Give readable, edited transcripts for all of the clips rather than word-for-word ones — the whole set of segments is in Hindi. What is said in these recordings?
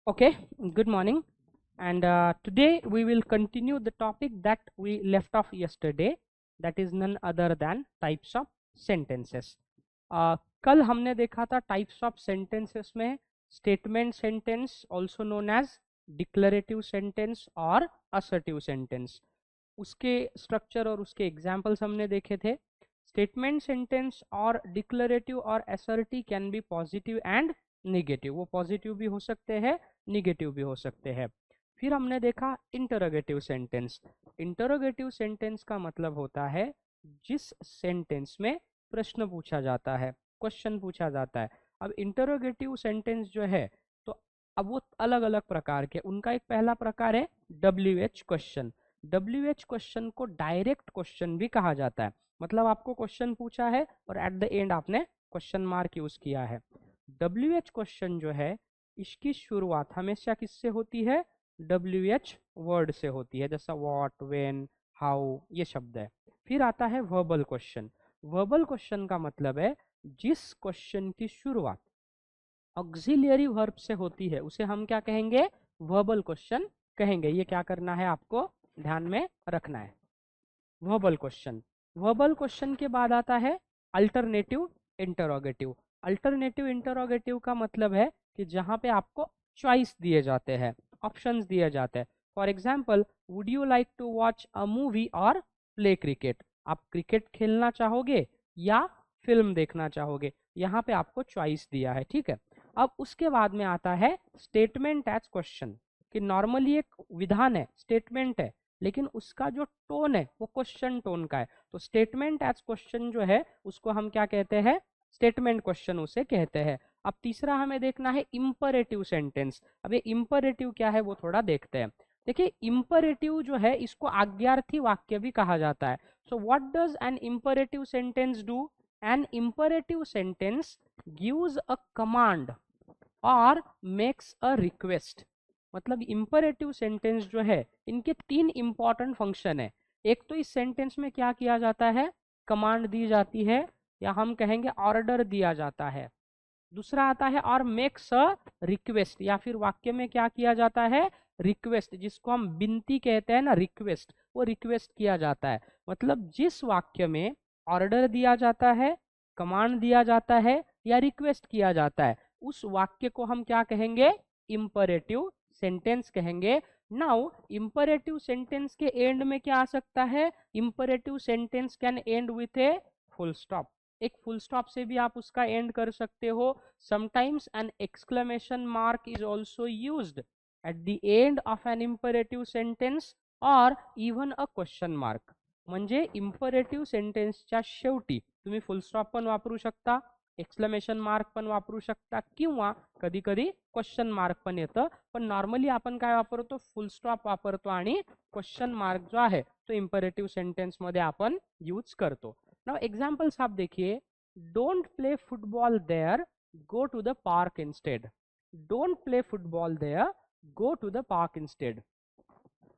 Okay, good morning. And today we will continue the topic that we left off yesterday, that is none other than types of sentences. कल हमने देखा था types of sentences में statement sentence also known as declarative sentence और assertive sentence. उसके स्ट्रक्चर और उसके एग्जाम्पल्स हमने देखे थे. स्टेटमेंट सेंटेंस और डिक्लरेटिव और assertive can be positive and negative. वो पॉजिटिव भी हो सकते हैं, निगेटिव भी हो सकते हैं. फिर हमने देखा इंटरोगेटिव सेंटेंस. इंटरोगेटिव सेंटेंस का मतलब होता है जिस सेंटेंस में प्रश्न पूछा जाता है, क्वेश्चन पूछा जाता है. अब इंटरोगेटिव सेंटेंस जो है, तो अब वो अलग अलग प्रकार के. उनका एक पहला प्रकार है WH क्वेश्चन. WH क्वेश्चन को डायरेक्ट क्वेश्चन भी कहा जाता है. मतलब आपको क्वेश्चन पूछा है और एट द एंड आपने क्वेश्चन मार्क यूज किया है. WH क्वेश्चन जो है, इसकी शुरुआत हमेशा किससे होती है? WH वर्ड से होती है, जैसा व्हाट, व्हेन, हाउ, ये शब्द है. फिर आता है वर्बल क्वेश्चन. वर्बल क्वेश्चन का मतलब है जिस क्वेश्चन की शुरुआत ऑक्सिलियरी वर्ब से होती है, उसे हम क्या कहेंगे? वर्बल क्वेश्चन कहेंगे. ये क्या करना है, आपको ध्यान में रखना है. Verbal question. वर्बल क्वेश्चन के बाद आता है अल्टरनेटिव इंटरोगेटिव. अल्टरनेटिव इंटरोगेटिव का मतलब है कि जहाँ पे आपको चॉइस दिए जाते हैं, ऑप्शंस दिए जाते हैं. For example, would you like to watch a movie or play cricket? आप क्रिकेट खेलना चाहोगे या फिल्म देखना चाहोगे? यहाँ पे आपको चॉइस दिया है, ठीक है. अब उसके बाद में आता है स्टेटमेंट एज क्वेश्चन. कि नॉर्मली एक विधान है, स्टेटमेंट है, लेकिन उसका जो टोन है वो क्वेश्चन टोन का है. तो स्टेटमेंट एज क्वेश्चन जो है, उसको हम क्या कहते हैं? स्टेटमेंट क्वेश्चन उसे कहते हैं. अब तीसरा हमें देखना है इंपरेटिव सेंटेंस. अब ये इंपरेटिव क्या है वो थोड़ा देखते हैं. देखिए, इंपरेटिव जो है इसको आज्ञार्थी वाक्य भी कहा जाता है. So what does an imperative sentence do? An imperative sentence gives a command or makes a request. मतलब इंपरेटिव सेंटेंस जो है, इनके तीन इंपॉर्टेंट फंक्शन है. एक तो इस सेंटेंस में क्या किया जाता है? कमांड दी जाती है, या हम कहेंगे ऑर्डर दिया जाता है. दूसरा आता है और मेक्स अ रिक्वेस्ट, या फिर वाक्य में क्या किया जाता है? रिक्वेस्ट, जिसको हम विनती कहते हैं ना, रिक्वेस्ट, वो रिक्वेस्ट किया जाता है. मतलब जिस वाक्य में ऑर्डर दिया जाता है, कमांड दिया जाता है, या रिक्वेस्ट किया जाता है, उस वाक्य को हम क्या कहेंगे? इंपरेटिव सेंटेंस कहेंगे. नाउ इंपरेटिव सेंटेंस के एंड में क्या आ सकता है? Imperative sentence can end with a full stop. एक फुल स्टॉप से भी आप उसका एंड कर सकते हो. Sometimes an exclamation mark is also used at the end of an imperative sentence or even a question mark. म्हणजे इंपरेटिव्ह सेंटेन्सच्या शेवटी तुम्ही फुल स्टॉप पण वापरू शकता, एक्सक्लेमेशन मार्क पण वापरू शकता, किंवा कधी कधी क्वेश्चन मार्क पण येतं. पण नॉर्मली आपण काय वापरतो? फुल स्टॉप वापरतो आणि क्वेश्चन मार्क जो आहे तो इंपरेटिव्ह सेंटेन्स मध्ये आपण यूज करतो. नाउ एग्जांपल्स आप देखिए. Don't play football there, go to the park instead. Don't play football there, go to the park instead.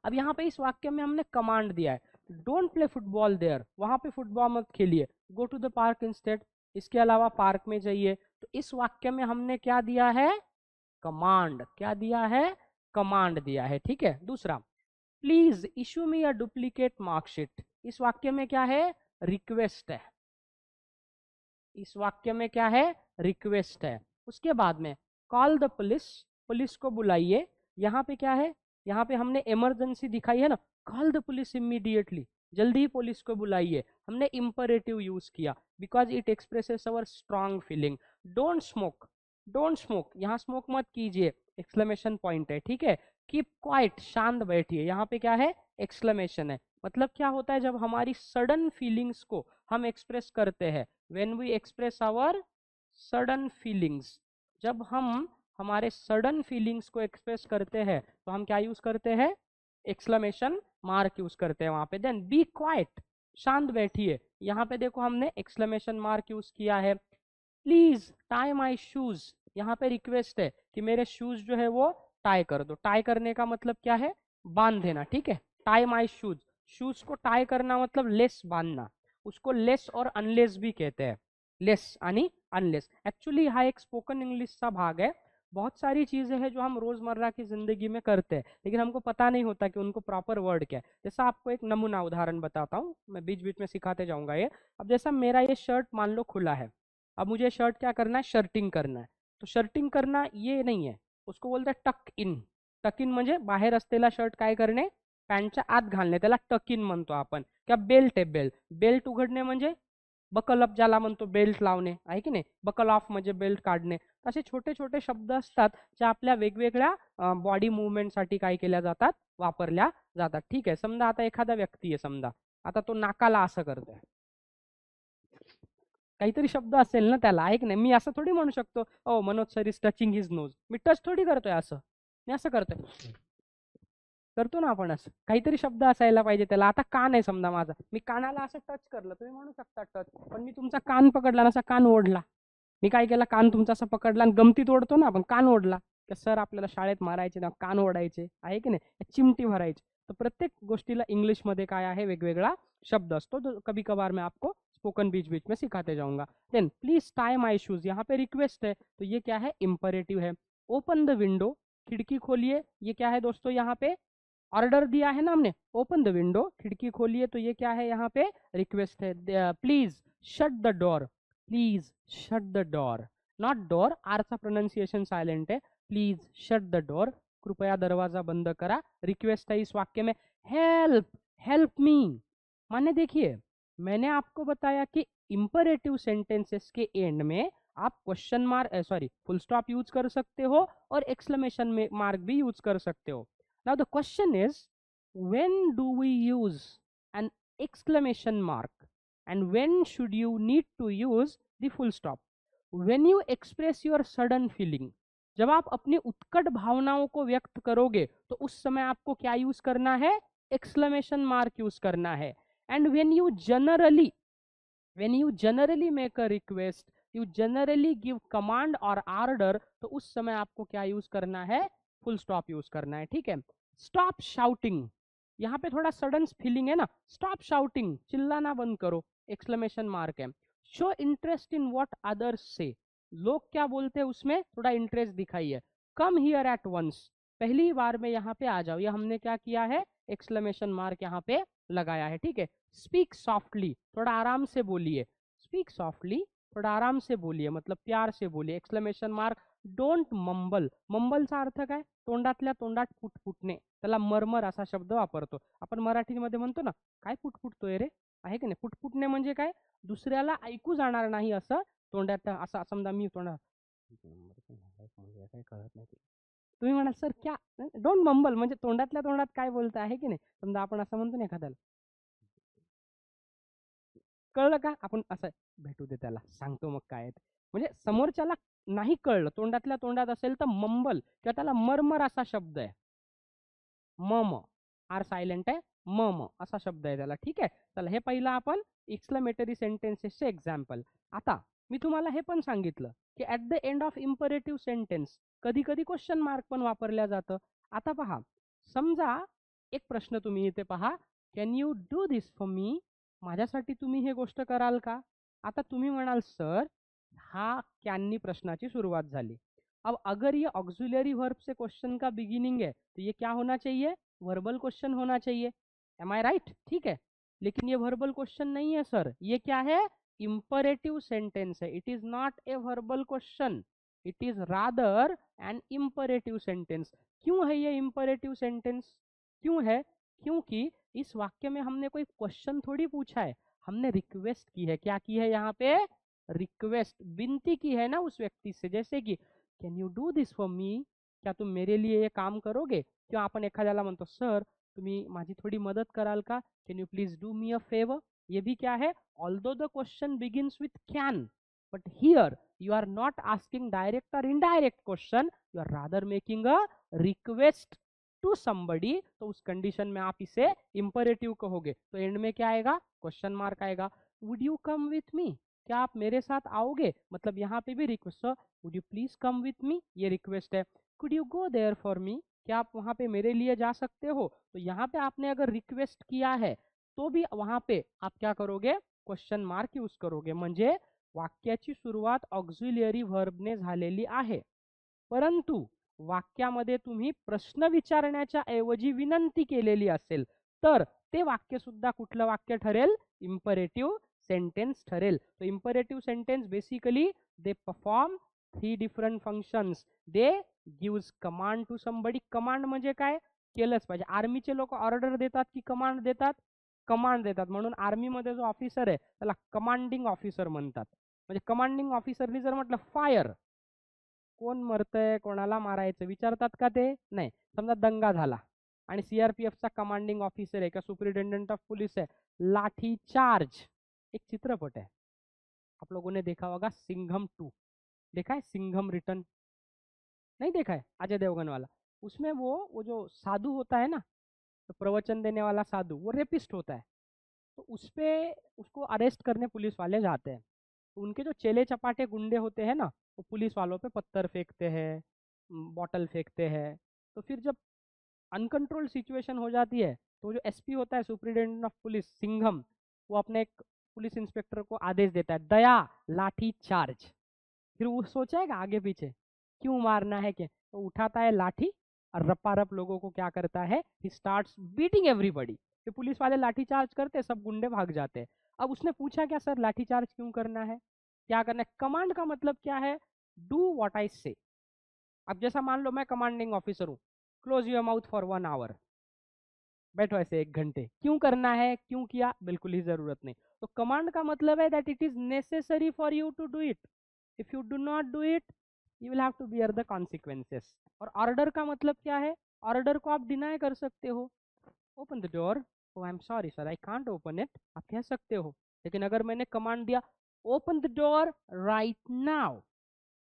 अब यहाँ पे इस वाक्य में हमने कमांड दिया है, डोंट प्ले फुटबॉल देयर, वहां पे फुटबॉल मत खेलिए, go to the park instead, इसके अलावा पार्क में जाइए. तो इस वाक्य में हमने क्या दिया है? कमांड. क्या दिया है? कमांड दिया है, ठीक है. दूसरा, please issue me a duplicate marksheet. इस वाक्य में क्या है? रिक्वेस्ट है. इस वाक्य में क्या है? रिक्वेस्ट है. उसके बाद में कॉल द पुलिस, पुलिस को बुलाइए. यहाँ पे क्या है? यहाँ पे हमने इमरजेंसी दिखाई है ना, कॉल द पुलिस इमीडिएटली, जल्दी ही पुलिस को बुलाइए. हमने इंपरेटिव यूज किया because it expresses our strong feeling. Don't smoke, don't smoke, यहाँ स्मोक मत कीजिए, एक्सक्लेमेशन पॉइंट है, ठीक है. कीप क्वाइट, शांत बैठिए, यहाँ पे क्या है? एक्सक्लेमेशन है. मतलब क्या होता है? जब हमारी सडन फीलिंग्स को हम एक्सप्रेस करते हैं, when we express our sudden feelings, जब हम हमारे सडन फीलिंग्स को एक्सप्रेस करते हैं तो हम क्या यूज करते हैं? एक्सक्लेमेशन मार्क यूज करते हैं वहां पे. देन बी क्वाइट, शांत बैठिए, यहाँ पे देखो हमने एक्सक्लेमेशन मार्क यूज किया है. प्लीज टाई माई शूज, यहाँ पे रिक्वेस्ट है कि मेरे शूज जो है वो टाई कर दो. टाई करने का मतलब क्या है? बांध देना, ठीक है. टाई माई शूज, शूज को टाई करना मतलब लेस बांधना. उसको लेस और अनलेस भी कहते हैं. लेस आणि अनलेस. ऍक्च्युली हा एक स्पोकन इंग्लिशचा भाग आहे. बहुत सारी चीजें हैं जो हम रोजमर्रा की जिंदगी में करते हैं, लेकिन हमको पता नहीं होता कि उनको प्रॉपर वर्ड क्या है। जैसा आपको एक नमूना उदाहरण बताता हूँ, मैं बीच बीच में सिखाते जाऊंगा ये। अब जैसा मेरा ये शर्ट मान लो खुला है, अब मुझे शर्ट क्या करना है, शर्टिंग करना है। तो शर्टिंग करना ये नहीं है, उसको बोलते हैं टक इन। टक इन म्हणजे बाहेर असलेला शर्ट काय करणे, पॅन्टच्या आत घालणे, त्याला टक इन म्हणतो आपण. किंवा बेल्ट आहे, बेल्ट बेल्ट उघडणे म्हणजे बकल अप ज्याला म्हणतो, बेल्ट लावणे आहे की नाही, बकल ऑफ म्हणजे बेल्ट काढणे. असे छोटे छोटे शब्द असतात जे आपल्या वेगवेगळ्या बॉडी मुवमेंटसाठी काय केल्या जातात, वापरल्या जातात. ठीक आहे, समजा आता एखादा व्यक्ती आहे, समजा आता तो नाकाला असं करतोय, काहीतरी शब्द असेल ना त्याला, आहे की नाही. मी असं थोडी म्हणू शकतो, oh Manoj sir is touching his nose, मी टच थोडी करतोय असं, मी असं करतोय, करतो ना आपण असं, काहीतरी शब्द असायला पाहिजे त्याला. आता कान आहे समजा माझा, मी कानाला असं टच करलं, तुम्ही म्हणू शकता टच, पण मी तुमचा कान पकडला, असा कान ओढला, मी काय केला, कान तुमचा असा पकडला आणि गमतीत ओढतो ना आपण, कान ओढला. की सर आपल्याला शाळेत मारायचे ना, कान ओढायचे, आहे की नाही, चिमटी भरायची. तर प्रत्येक गोष्टीला इंग्लिशमध्ये काय आहे, वेगवेगळा शब्द असतो. तो कभी कभार मैं आपको स्पोकन बीच बीच में सिखाते जाऊंगा. Then please tie my shoes, यहाँ पे रिक्वेस्ट है, तो ये क्या है, इंपरेटिव है. ओपन द विंडो, खिड़की खोलिए, ये क्या है दोस्तों, यहाँ पे ऑर्डर दिया है ना हमने, ओपन द विंडो, खिड़की खोलिए, तो ये क्या है, यहाँ पे रिक्वेस्ट है. Please shut the door, please shut the door, not door, R चा प्रोनाउंसिएशन साइलेंट है. प्लीज शट द डोर, कृपया दरवाजा बंद करा. रिक्वेस्ट है इस वाक्य में, हेल्प हेल्प मी. माने देखिए, मैंने आपको बताया कि इंपरेटिव सेंटेंसेस के एंड में आप question mark, sorry, full stop use कर सकते हो और एक्सक्लेमेशन मार्क भी यूज कर सकते हो. Now the question is, when do we use an exclamation mark and when should you need to use the full stop? When you express your sudden feeling, जब आप अपनी उत्कट भावनाओं को व्यक्त करोगे तो उस समय आपको क्या यूज करना है, एक्सक्लेमेशन मार्क यूज करना है. And when you generally make a request, you generally give command or order, तो उस समय आपको क्या यूज करना है, फुल स्टॉप यूज करना है. ठीक है. स्टॉप शाउटिंग, यहाँ पे थोड़ा सडन फीलिंग है ना, स्टॉप शाउटिंग, चिल्लाना बंद करो, एक्सक्लेमेशन मार्क है. Show interest in what others से, लोग क्या बोलते हैं उसमें थोड़ा इंटरेस्ट दिखाइए. कम हियर एट वंस, पहली बार में यहाँ पे आ जाओ, ये हमने क्या किया है, एक्सक्लेमेशन मार्क यहाँ पे लगाया है. ठीक है. स्पीक सॉफ्टली, थोड़ा आराम से बोलिए, स्पीक सॉफ्टली, थोड़ा आराम से बोलिए, मतलब प्यार से बोलिए, एक्सक्लेमेशन मार्क. डोंट मंबल, मंबलचा अर्थ काय, तोंडातल्या तोंडात फुटफुटणे, त्याला मरमर असा शब्द वापरतो आपण. मराठीमध्ये म्हणतो ना, काय फुटफुटतोय रे, आहे की नाही. फुटफुटणे म्हणजे काय, दुसऱ्याला ऐकू जाणार नाही असं तोंडात, असं समजा मी तोंडात, काय कळत नाही, तुम्ही म्हणाल सर क्या, डोंट मंबल म्हणजे तोंडातल्या तोंडात काय बोलतं, आहे की नाही. समजा आपण असं म्हणतो ना एखाद्याला, कळलं का, आपण असं भेटू दे त्याला, सांगतो मग काय म्हणजे समोरच्याला नाही कळलं, तोंडातल्या तोंडात असेल तर मंबल किंवा त्याला मरमर असा शब्द आहे, मम, आर सायलेंट आहे, मम असा शब्द आहे त्याला. ठीक आहे. चला, हे पहिलं आपण एक्सक्लेमेटरी सेंटेन्सेसचे एक्झाम्पल. आता मी तुम्हाला हे पण सांगितलं की at the end of imperative sentence कधी कधी क्वेश्चन मार्क पण वापरल्या जातं. आता पहा, समजा एक प्रश्न तुम्ही इथे पहा, can you do this for me, माझ्यासाठी तुम्ही हे गोष्ट कराल का. आता तुम्ही म्हणाल सर, हा कॅननी प्रश्नाची सुरुवात झाली. अब अगर ये ऑक्सिलरी वर्ब से क्वेश्चन का बिगिनिंग है तो ये क्या होना चाहिए, वर्बल क्वेश्चन होना चाहिए. एम आई राइट. ठीक है. लेकिन ये वर्बल क्वेश्चन नहीं है सर, ये क्या है, इंपरेटिव सेंटेंस है. It is not a verbal question, it is rather an imperative sentence. क्यों है ये इंपरेटिव सेंटेंस, क्यों है, क्योंकि इस वाक्य में हमने कोई क्वेश्चन थोड़ी पूछा है, हमने रिक्वेस्ट की है. क्या की है यहाँ पे, रिक्वेस्ट, विनती की है ना उस व्यक्ति से. जैसे कि can you do this for me, क्या तुम मेरे लिए ये काम करोगे. किंवा आपण एखाद्याला म्हणतो, सर तुम्ही माझी थोडी मदत कराल का, can you please do me a favour. ये भी क्या है, although the question begins with can, but here you are not asking direct or indirect question, you are rather making a request to somebody. तो उस कंडीशन में आप इसे इंपरेटिव कहोगे. तो एंड में क्या आएगा, क्वेश्चन मार्क आएगा. Would you come with me, क्या आप मेरे साथ आओगे, मतलब यहाँ पे भी request, sir would you please come with me, ये रिक्वेस्ट है. Could you go there for me, क्या आप वहां पे मेरे लिए जा सकते हो. तो यहाँ पे आपने अगर रिक्वेस्ट किया है तो भी वहां पे आप क्या करोगे, क्वेश्चन मार्क यूज करोगे. म्हणजे वाक्याची सुरुवात ऑक्झिलियरी व्हर्बने झालेली आहे. परंतु वाक्यामध्ये तुम्ही प्रश्न विचारण्याच्या ऐवजी विनंती केलेली असेल तर ते वाक्य सुद्धा कुठलं वाक्य ठरेल? इम्परेटिव्ह सेंटेन्स ठरेल. तो imperative sentence basically they perform 3 different functions. They gives command to somebody. Command म्हणजे काय? केलंच पाहिजे. आर्मीचे लोक ऑर्डर देतात की कमांड देतात? कमांड देतात. म्हणून आर्मीमध्ये जो ऑफिसर आहे त्याला कमांडिंग ऑफिसर म्हणतात. म्हणजे कमांडिंग ऑफिसरनी जर म्हटलं फायर, कोण मरतंय, कोणाला मारायचं विचारतात का ते? नाही. समजा दंगा झाला आणि सीआरपीएफचा कमांडिंग ऑफिसर आहे किंवा सुपरिटेंडेंट ऑफ पुलिस है, लाठी चार्ज. एक चित्रपट है, आप लोगों ने देखा होगा, सिंघम 2. देखा है सिंघम रिटर्न? नहीं देखा है? अजय देवगन वाला. उसमें वो जो साधु होता है ना, तो प्रवचन देने वाला साधु, वो रेपिस्ट होता है. तो उस पे उसको अरेस्ट करने पुलिस वाले जाते हैं. तो उनके जो चेले चपाटे गुंडे होते हैं ना, वो पुलिस वालों पे पत्थर फेंकते हैं, बॉटल फेंकते हैं. तो फिर जब अनकंट्रोल सिचुएशन हो जाती है तो जो एसपी होता है, सुपरिटेंडेंट ऑफ पुलिस सिंघम, वो अपने एक पुलिस इंस्पेक्टर को आदेश देता है, दया लाठी चार्ज. फिर वो सोचेगा आगे पीछे क्यों मारना है, क्या तो उठाता है लाठी और रप्पा रप लोगों को क्या करता है, ही स्टार्ट्स बीटिंग एवरीबडी. फिर पुलिस वाले लाठी चार्ज करते, सब गुंडे भाग जाते हैं. अब उसने पूछा क्या सर लाठी चार्ज क्यों करना है, क्या करना है? कमांड का मतलब क्या है? डू व्हाट आई से. अब जैसा मान लो मैं कमांडिंग ऑफिसर हूँ, close your mouth for 1 hour, बैठो ऐसे 1 घंटे. क्यों करना है, क्यों किया? बिल्कुल ही जरूरत नहीं. तो कमांड का मतलब है that it is necessary for you to do it. If you do not do it you will have to bear the consequences. और ऑर्डर का मतलब क्या है? ऑर्डर को आप डिनाई कर सकते हो. Open the door. Oh I am sorry sir, I can't open it, आप कह सकते हो. लेकिन अगर मैंने कमांड दिया open the door right now,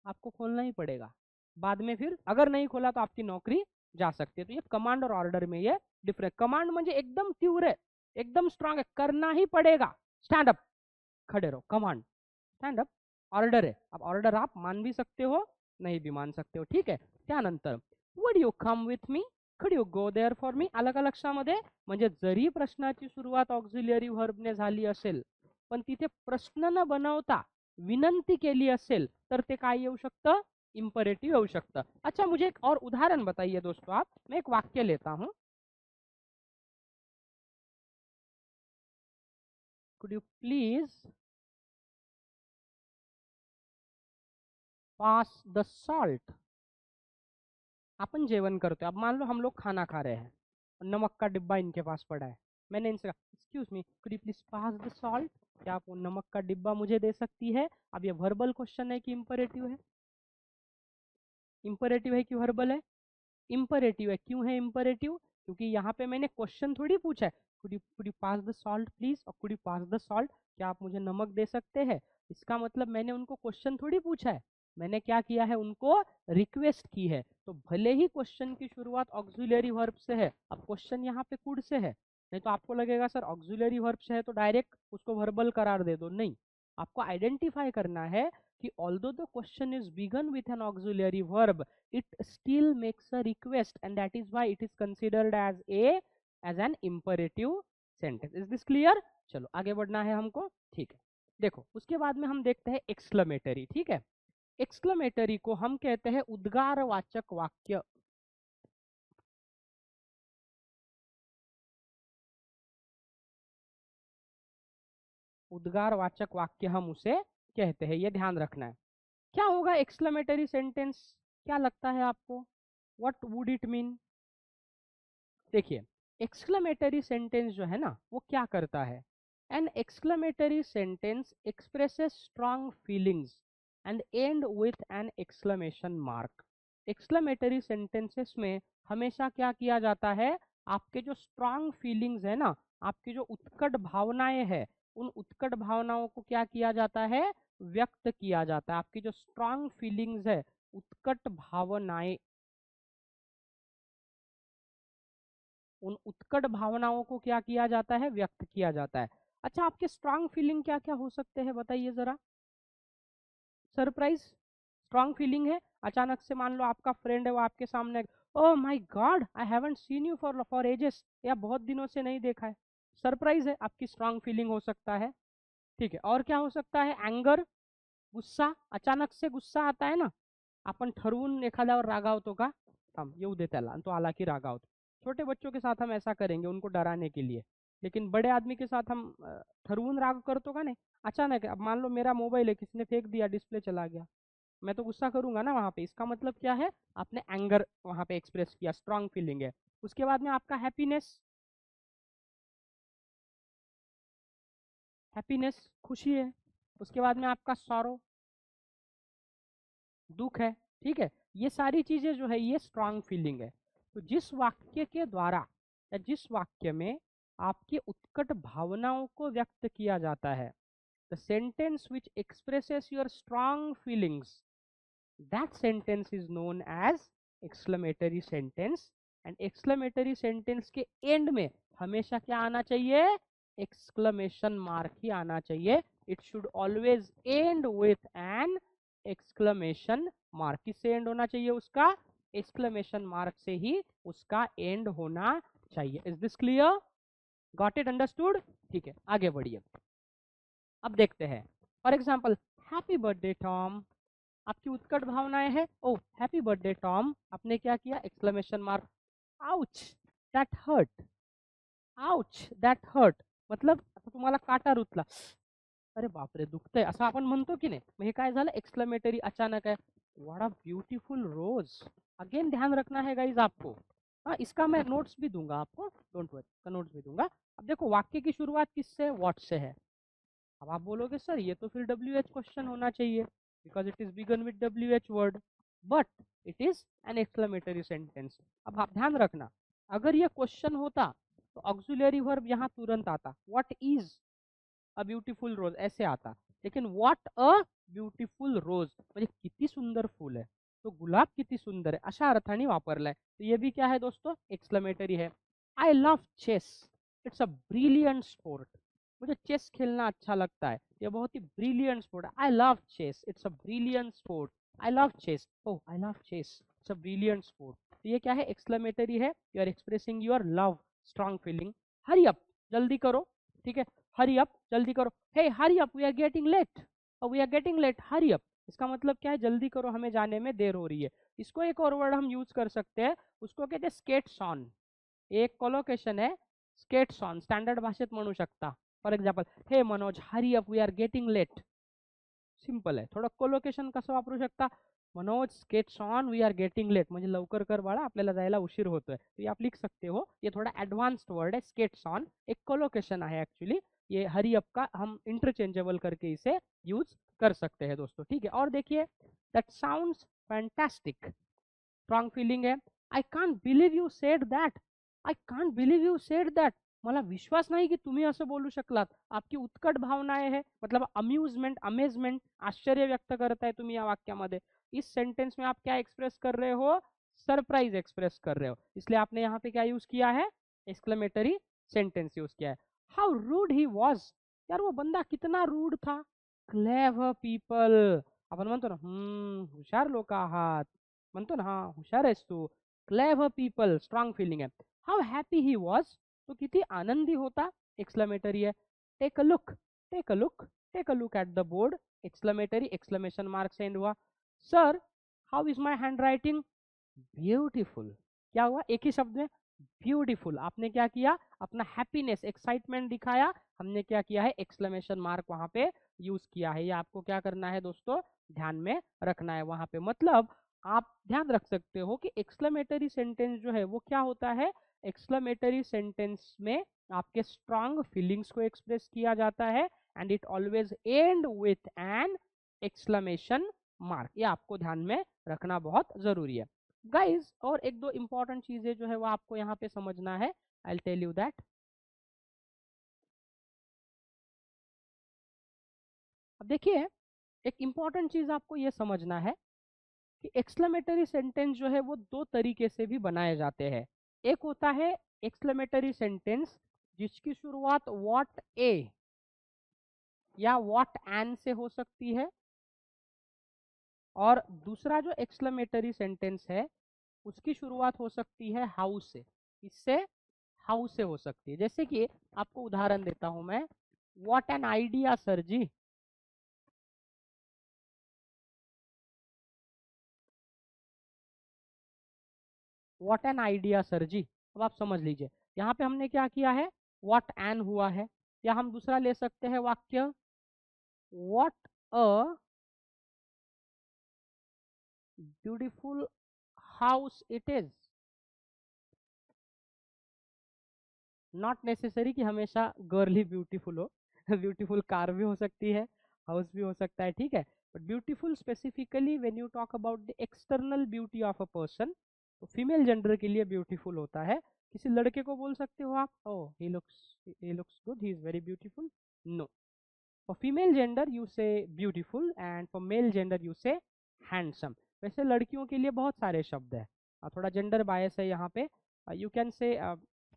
आपको खोलना ही पड़ेगा. बाद में फिर अगर नहीं खोला तो आपकी नौकरी जा सकती है. तो ये कमांड और ऑर्डर में ये डिफरेंस. कमांड म्हणजे एकदम तीव्र है, एकदम स्ट्रांग है, करना ही पड़ेगा. स्टैंड अप, खड़े रहो. Command stand up. ऑर्डर है, अब ऑर्डर आप मान भी सकते हो, नहीं भी मान सकते हो. ठीक आहे. त्यानंतर would you come with me, could you go there for me. आलं का लक्षामध्ये? म्हणजे जरी प्रश्नाची सुरुवात ऑक्झिलरी व्हर्बने झाली असेल पण तिथे प्रश्न न बनवता विनंती केली असेल तर ते काय येऊ शकतं? इम्परेटिव येऊ शकतं. अच्छा, मुझे एक और उदाहरण बताइए दोस्तों आप. मैं एक वाक्य लेता हूं. Could you please pass the salt. अपन जेवण करते, अब मान लो हम लोग खाना खा रहे हैं, नमक का डिब्बा इनके पास पड़ा है. मैंने इनसे कहा excuse me could you please pass the salt. क्या आप वो नमक का डिब्बा मुझे दे सकती है? अब ये वर्बल क्वेश्चन है कि इम्परेटिव है? इम्परेटिव है कि वर्बल है? इम्परेटिव है. क्यों है इम्परेटिव? क्योंकि यहाँ पे मैंने क्वेश्चन थोड़ी पूछा है. Could you pass the salt please, और could you pass the salt, क्या आप मुझे नमक दे सकते हैं? इसका मतलब मैंने उनको क्वेश्चन थोड़ी पूछा है, मैंने क्या किया है, उनको रिक्वेस्ट की है. तो भले ही क्वेश्चन की शुरुआत ऑक्सिलरी वर्ब से है, अब क्वेश्चन यहाँ पे कुड से है, नहीं तो आपको लगेगा सर ऑक्सिलरी वर्ब से है तो डायरेक्ट उसको वर्बल करार दे दो. नहीं, आपको आइडेंटिफाई करना है कि although the question is begin with an auxiliary verb, it still makes a request and that is why it is considered as an imperative sentence. is this clear? चलो आगे बढ़ना है हमको. ठीक है. देखो उसके बाद में हम देखते हैं एक्सक्लेमेटरी. ठीक है. एक्सक्लेमेटरी को हम कहते हैं उद्गारवाचक वाक्य. उद्गारवाचक वाक्य हम उसे कहते हैं, ये ध्यान रखना है. क्या होगा एक्सक्लेमेटरी सेंटेंस? क्या लगता है आपको? What would it mean? देखिए एक्सक्लेमेटरी सेंटेंस जो है ना वो क्या करता है? An exclamatory sentence expresses strong feelings and end with an exclamation mark. Exclamatory sentences में हमेशा क्या किया जाता है? आपके जो स्ट्रॉन्ग फीलिंग्स है ना, आपकी जो उत्कट भावनाएं हैं, उन उत्कट भावनाओं को क्या किया जाता है? व्यक्त किया जाता है. आपकी जो स्ट्रॉन्ग फीलिंग्स है, उत्कट भावनाएं, उन उत्कट भावनाओं को क्या किया जाता है? व्यक्त किया जाता है. अच्छा, आपके स्ट्रांग फीलिंग क्या क्या हो सकते हैं बताइए जरा. सरप्राइज स्ट्रांग फीलिंग है. अचानक से मान लो आपका फ्रेंड है, वो आपके सामने, oh my God I haven't seen you for ages, या बहुत दिनों से नहीं देखा है. सरप्राइज है, आपकी स्ट्रांग फीलिंग हो सकता है. ठीक है. और क्या हो सकता है? एंगर, गुस्सा. अचानक से गुस्सा आता है ना, आपण ठरवून एखाद्यावर रागावतो का? थांब येऊ दे त्याला, आणि तो आला की रागावतो. छोटे बच्चों के साथ हम ऐसा करेंगे उनको डराने के लिए, लेकिन बड़े आदमी के साथ हम ठरवून राग करतो का नहीं? अचानक अब मान लो मेरा मोबाइल है, किसी ने फेंक दिया, डिस्प्ले चला गया, मैं तो गुस्सा करूंगा ना वहाँ पे। इसका मतलब क्या है? आपने एंगर वहाँ पे एक्सप्रेस किया, स्ट्रांग फीलिंग है। उसके बाद में आपका हैप्पीनेस, हैप्पीनेस खुशी है। उसके बाद में आपका सॉरो, दुख है। ठीक है, ये सारी चीजें जो है ये स्ट्रांग फीलिंग है। तो जिस वाक्य के द्वारा या जिस वाक्य में आपकी उत्कट भावनाओं को व्यक्त किया जाता है, the sentence which expresses your strong feelings, that sentence is known as exclamatory sentence। and exclamatory sentence के end में हमेशा क्या आना चाहिए? exclamation mark ही आना चाहिए। it should always end with an exclamation mark। किससे end होना चाहिए उसका? exclamation mark से ही उसका end होना चाहिए। is this clear? got it, understood? ठीक है, आगे बढ़िए। अब देखते हैं for example, happy birthday Tom. आपकी उत्कट भावनाएं हैं, ओ हैप्पी बर्थडे टॉम, आपने क्या किया? Exclamation mark. Ouch that hurt, ouch that hurt, मतलब आता तुम्हाला काटा रुतला, अरे बापरे दुखतंय, असं आपण म्हणतो की नाही? मग हे काय झालं? एक्सक्लेमेटरी अचानक है। What a beautiful rose. Again ध्यान रखना है गाइज आपको। हाँ, इसका मैं नोट्स भी दूंगा आपको, डोंट वरी, का नोट्स भी दूंगा। अब देखो वाक्य की शुरुआत किससे? व्हाट से है। अब आप बोलोगे सर ये तो फिर WH क्वेश्चन होना चाहिए, because it is begin with WH word, but it is an exclamatory sentence. अब आप ध्यान रखना, अगर ये क्वेश्चन होता तो ऑक्सिलरी वर्ब यहाँ तुरंत आता, व्हाट इज अ ब्यूटीफुल रोज ऐसे आता, लेकिन व्हाट अ ब्यूटीफुल रोज म्हणजे किती सुंदर फूल है, तो गुलाब किती सुंदर है, अशा अर्थाने वापरलाय। तो ये भी क्या है दोस्तों? एक्सक्लेमेटरी है। I love chess, it's a brilliant sport. मुझे चेस खेलना अच्छा लगता है, ये बहुत ही ब्रिलियंट स्पोर्ट है। I love chess, it's a brilliant sport. I love chess, oh I love chess, it's a brilliant sport. तो ये क्या है? एक्सक्लेमेटरी है। You are expressing your love, strong feeling. Hurry up, जल्दी करो। ठीक है, हरी अप, जल्दी करो। Hey hurry up, we are getting late, we are getting late, hurry up. इसका मतलब क्या है? जल्दी करो, हमें जाने में देर हो रही है। इसको एक और वर्ड हम यूज कर सकते हैं, उसको कहते हैं स्केट्स ऑन। एक कोलोकेशन है, स्केट्स ऑन, स्टँडर्ड भाषेत म्हणू शकता। For example, hey Manoj hurry up, we are getting late. Simple आहे। थोडं कोलोकेशन कसं वापरू शकता? Manoj skates on, we are getting late, म्हणजे लवकर कर बाळा, आपल्याला जायला उशीर होतोय। तो ये आप लिख सकते हो। ये थोड़ा एडवांस्ड वर्ड है, स्केट्स ऑन, एक कोलोकेशन है एक्चुअली। ये हरी अप का हम इंटरचेंजेबल करके इसे यूज कर सकते हैं दोस्तों। ठीक है, और देखिए, that sounds fantastic, strong feeling है। I can't believe you said that, I can't believe you said that, मला विश्वास नाही की तुम्ही असं बोलू शकलात। आपकी उत्कट भावनाएं है, मतलब अम्यूजमेंट, अमेजमेंट, आश्चर्य व्यक्त करताय तुम्ही या वाक्यामध्ये। इस सेंटेंस में आप क्या एक्सप्रेस कर रहे हो? सरप्राइज एक्सप्रेस कर रहे हो, इसलिए आपने यहाँ पे क्या यूज किया है? एक्सक्लेमेटरी सेंटेंस यूज किया है। हाउ रूड ही वॉज, यार वो बंदा कितना रूड था। क्लेवर पीपल, आपण म्हणतो ना हुशार लोक आहात, म्हणतो ना, हा हुशार आहेस तू। क्लेवर पीपल, स्ट्रॉन्ग फीलिंग है। हाउ हैप्पी ही वॉज, तो किती आनंदी होता, एक्सक्लेमेटरी है। Take a look, take a look, take a look at the board, exclamatory, exclamation mark send हुआ। Sir how is my handwriting, beautiful, क्या हुआ? एक ही शब्द में ब्यूटीफुल। आपने क्या किया? अपना हैप्पीनेस, एक्साइटमेंट दिखाया, हमने क्या किया है? एक्सक्लेमेशन मार्क वहां पे यूज किया है। ये आपको क्या करना है दोस्तों? ध्यान में रखना है वहां पे। मतलब आप ध्यान रख सकते हो कि एक्सक्लेमेटरी सेंटेंस जो है वो क्या होता है? एक्सक्लेमेटरी सेंटेंस में आपके स्ट्रांग फीलिंग्स को एक्सप्रेस किया जाता है, and it always and with an exclamation mark. ये आपको ध्यान में रखना बहुत जरूरी है गाइज। और एक दो इंपॉर्टेंट चीजें जो है वो आपको यहाँ पे समझना है, आई टेल यू दैट। अब देखिए, एक इंपॉर्टेंट चीज आपको ये समझना है कि एक्सक्लेमेटरी सेंटेंस जो है वो दो तरीके से भी बनाए जाते हैं। एक होता है एक्सक्लेमेटरी सेंटेंस जिसकी शुरुआत व्हाट ए या व्हाट एन से हो सकती है, और दूसरा जो एक्सक्लेमेटरी सेंटेंस है उसकी शुरुआत हो सकती है हाउ से। इससे हाउ से हो सकती है। जैसे कि आपको उदाहरण देता हूं मैं, what an idea sir ji. What an idea sir ji. अब आप समझ लीजिए यहाँ पे हमने क्या किया है, व्हाट एन हुआ है, या हम दूसरा ले सकते हैं वाक्य, what a beautiful house it is. Not necessary कि हमेशा गर्ल ही ब्यूटीफुल हो ब्यूटीफुल कार भी हो सकती है, हाउस भी हो सकता है, ठीक है। But beautiful specifically when you talk about the external beauty of a person, तो फीमेल जेंडर के लिए ब्यूटीफुल होता है। किसी लड़के को बोल सकते हो आप, oh he looks good, he is very beautiful, no. For female gender you say beautiful, and for male gender you say handsome. वैसे लड़कियों के लिए बहुत सारे शब्द है, थोड़ा जेंडर बायस है यहाँ पे। You can say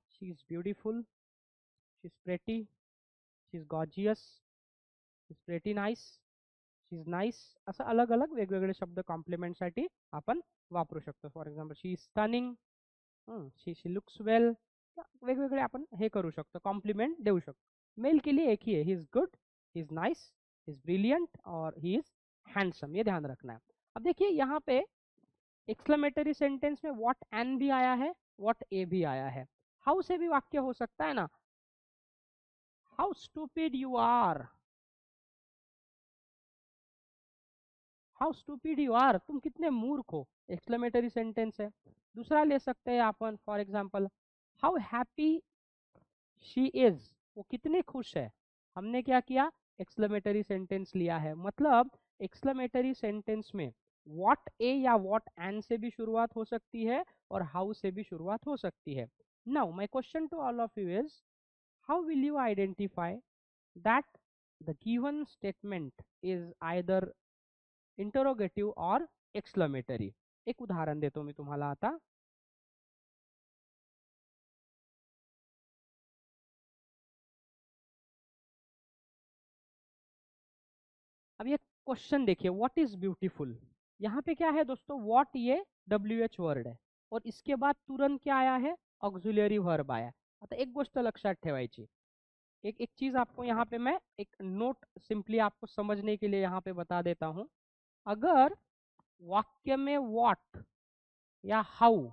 she is beautiful, she is pretty, she is gorgeous, she is pretty nice, she is nice, असं अलग अलग वेगवेगळे शब्द कॉम्प्लिमेंटसाठी आपण वापरू शकतो. For example she is stunning, she she looks well, वेगवेगळे आपण हे करू शकतो, कॉम्प्लिमेंट देऊ शकतो. मेल के लिए एक ही है, he is good, he is nice, he is brilliant और ही इज हैंडसम, ये ध्यान रखना है. अब देखिए यहाँ पे एक्सक्लेमेटरी सेंटेंस में व्हाट एन भी आया है, व्हाट ए भी आया है. हाउ से भी वाक्य हो सकता है ना, how stupid you are, how stupid you are, तुम कितने मूर्ख हो, एक्सक्लेमेटरी सेंटेंस है. दूसरा ले सकते हैं अपन, for example how happy she is, वो कितनी खुश है. हमने क्या किया, एक्सक्लेमेटरी सेंटेंस लिया है. मतलब एक्सक्लेमेटरी सेंटेंस में व्हाट ए या व्हाट एन से भी शुरुआत हो सकती है और हाउ से भी शुरुआत हो सकती है. Now my question to all of you is, how will you identify that the given statement is either interrogative or exclamatory. एक उदाहरण देतो मी तुम्हाला आता. अब ये क्वेश्चन देखिए, व्हाट इज ब्यूटीफुल. यहाँ पे क्या है दोस्तों, व्हाट ये WH वर्ड है और इसके बाद तुरंत क्या आया है, ऑक्झिलरी वर्ब आया. आता एक गोष्ट लक्षात ठेवायची, एक एक चीज आपको यहाँ पे मैं एक नोट सिंपली आपको समझने के लिए यहाँ पे बता देता हूँ. अगर वाक्य में व्हाट या हाउ,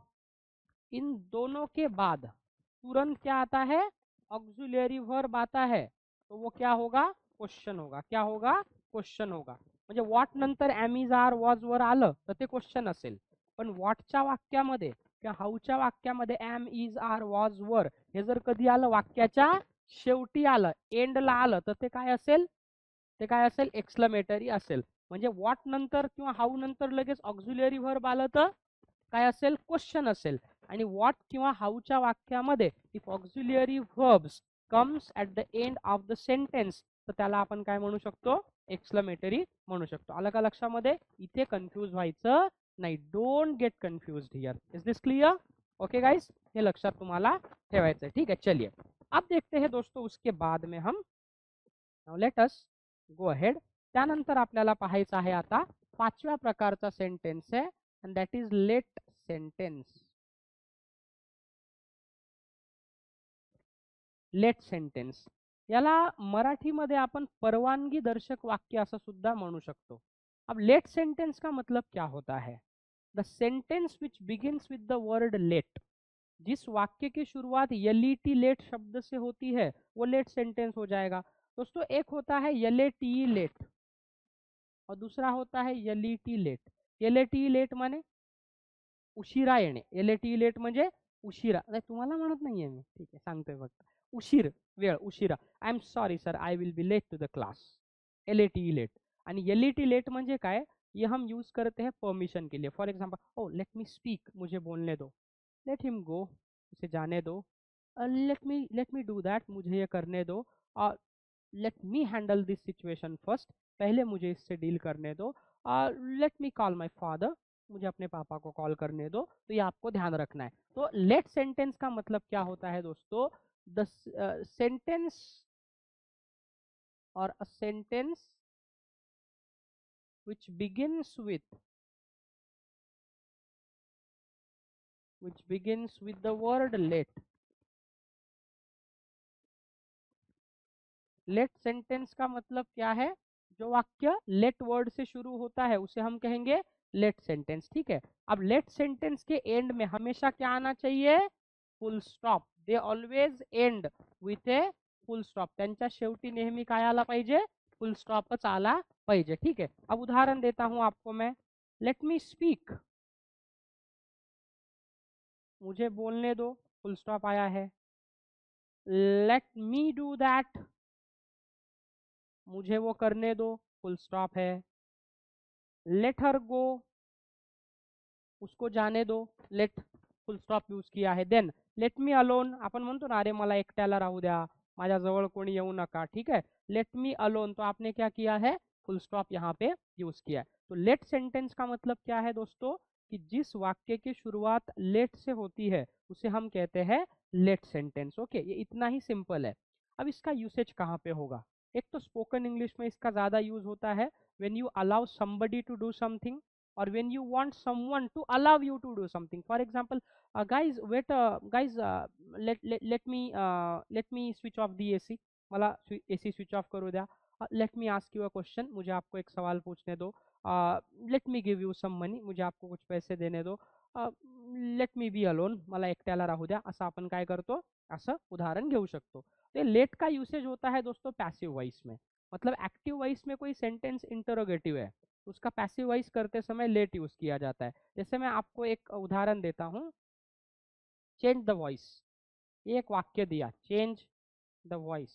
इन दोनों के बाद तुरंत क्या आता है, ऑक्झिलरी वर्ब आता है, तो वो क्या होगा, क्वेश्चन होगा. क्या होगा, क्वेश्चन होगा. म्हणजे व्हॉट नंतर एम इज आर वॉज वर आलं तर ते क्वेश्चन असेल. पण व्हॉटच्या वाक्यामध्ये किंवा हाऊच्या वाक्यामध्ये एम इज आर वॉज वर हे जर कधी आलं, वाक्याच्या शेवटी आलं, एंडला आलं, तर ते काय असेल, ते काय असेल, एक्सक्लेमेटरी असेल. म्हणजे व्हॉट नंतर किंवा हाऊ नंतर लगेच ऑक्झिलरी वर्ब आलं तर काय असेल, क्वेश्चन असेल. आणि व्हॉट किंवा हाऊच्या वाक्यामध्ये if auxiliary verbs comes at the end of the sentence, तर त्याला आपण काय म्हणू शकतो, एक्सक्लेमेटरी म्हणू शकतो. आलं का लक्षामध्ये, इथे कन्फ्यूज व्हायचं नाही. Don't get confuse here. Is this clear, okay guys, हे लक्षात तुम्हाला ठेवायचं. ठीक है, चलिए अब देखते हैं दोस्तों उसके बाद में हम, now let us go ahead. त्यानंतर आपल्याला पाहायचं आहे आता पाचव्या प्रकारचा सेंटेन्स आहे, and that is let sentence. Let sentence याला मराठीमध्ये आपण परवानगी दर्शक वाक्य असं सुद्धा म्हणू शकतो. अब लेट सेंटेंस का मतलब क्या होता है, the sentence which begins with the word let. जिस वाक्य की शुरुआत यलीटी लेट शब्द से होती है वो लेट सेंटेंस हो जाएगा. दोस्तों एक होता है यलेटी लेट और दूसरा होता है यलीटी लेट. यलेटी लेट माने उशिरा येणे, एलएटी लेट म्हणजे उशिरा. नाही तुम्हाला म्हणत नाहीये मी, ठीक आहे सांगतोय फक्त, उशीर, वेळ, उशिरा. I am sorry sir, I will be late to the class, L A T late. आणि एलईटी लेट म्हणजे काय, ये हम यूज करते हैं परमिशन के लिए. For example, oh let me speak, मुझे बोलने दो, लेट हिम गो, उसे जाने दो, लेट मी डू दैट, मुझे ये करने दो, और let me handle this situation first, पहले मुझे इससे डील करने दो, और let me call my father, मुझे अपने पापा को कॉल करने दो. तो ये आपको ध्यान रखना है. तो लेट सेंटेंस का मतलब क्या होता है दोस्तों, the sentence or a sentence which begins with the word let. Let sentence का मतलब क्या है, जो वाक्य लेट वर्ड से शुरू होता है उसे हम कहेंगे लेट सेंटेंस, ठीक है। अब लेट सेंटेंस के एंड में हमेशा क्या आना चाहिए, full stop. They always and with a full stop, त्यांच्या शेवटी नेहमी काय आला पाहिजे, फुल स्टॉपच आला पाहिजे, ठीक है। अब उदाहरण देता हूं आपको मैं, लेट मी स्पीक, मुझे बोलने दो, फुल स्टॉप आया है। लेट मी डू दैट, मुझे वो करने दो, फुल स्टॉप है। लेट हर गो, उसको जाने दो, लेट फुल स्टॉप यूज किया है। देन लेट मी अलोन, आपण म्हणतो ना, अरे मला एकट्याला राहू द्या, माझ्या जवळ कोणी येऊ नका, ठीक है। लेट मी अलोन, तो आपने क्या किया है, फुल स्टॉप यहाँ पे यूज किया है। तो लेट सेंटेंस का मतलब क्या है दोस्तों, कि जिस वाक्य की शुरुआत लेट से होती है उसे हम कहते हैं लेट सेंटेंस। ओके, ये इतना ही सिंपल है। अब इसका यूसेज कहाँ पे होगा, एक तो स्पोकन इंग्लिश में इसका ज्यादा यूज होता है when you allow somebody to do something, or when you want someone to allow you to do something. For example, guys wait, guys, let me switch off the AC, मला AC switch off करू द्या। Let me ask you a question, मुझे आपको एक सवाल पूछने दो। Let me give you some money, मुझे आपको कुछ पैसे देने दो। Let me be alone, मला एकट्याला राहू द्या, असं आपण काय करतो, असं उदाहरण घेऊ शकतो। तो लेट का यूसेज होता है दोस्तों पैसिव वॉइस में, मतलब एक्टिव वॉइस में कोई सेंटेंस इंटरोगेटिव है, उसका पैसिव वॉइस करते समय लेट यूज किया जाता है। जैसे मैं आपको एक उदाहरण देता हूं, चेंज द वॉइस, ये एक वाक्य दिया, चेंज द वॉइस।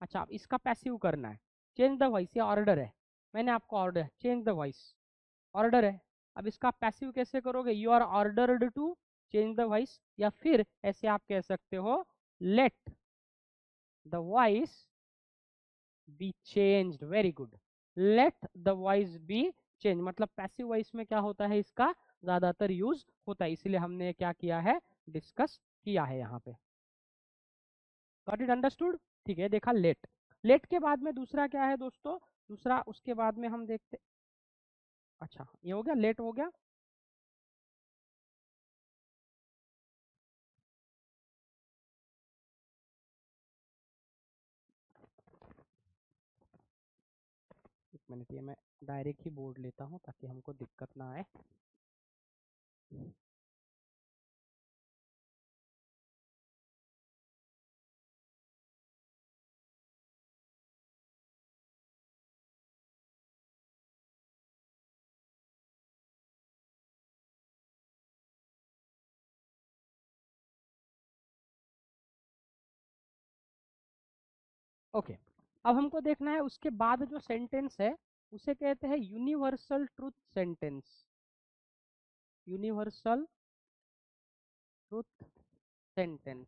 अच्छा, अब इसका पैसिव करना है, चेंज द वॉइस, ये ऑर्डर है, मैंने आपको order, change the voice order है। अब इसका पैसिव कैसे करोगे, you are ordered to change the voice, या फिर ऐसे आप कह सकते हो, let the voice be changed, very good, let the voice be change, मतलब पैसिव वॉइस में क्या होता है, इसका ज्यादातर यूज होता है, इसलिए हमने क्या किया है, डिस्कस किया है यहाँ पे। गॉट इट अंडरस्टूड, ठीक है। देखा लेट, लेट के बाद में दूसरा क्या है दोस्तों, दूसरा उसके बाद में हम देखते, अच्छा ये हो गया, लेट हो गया। एक मिनट, ये मैं डायरेक्ट ही बोर्ड लेता हूँ ताकि हमको दिक्कत ना आए। ओके, अब हमको देखना है उसके बाद जो सेंटेंस है उसे कहते हैं universal truth sentence, universal truth sentence.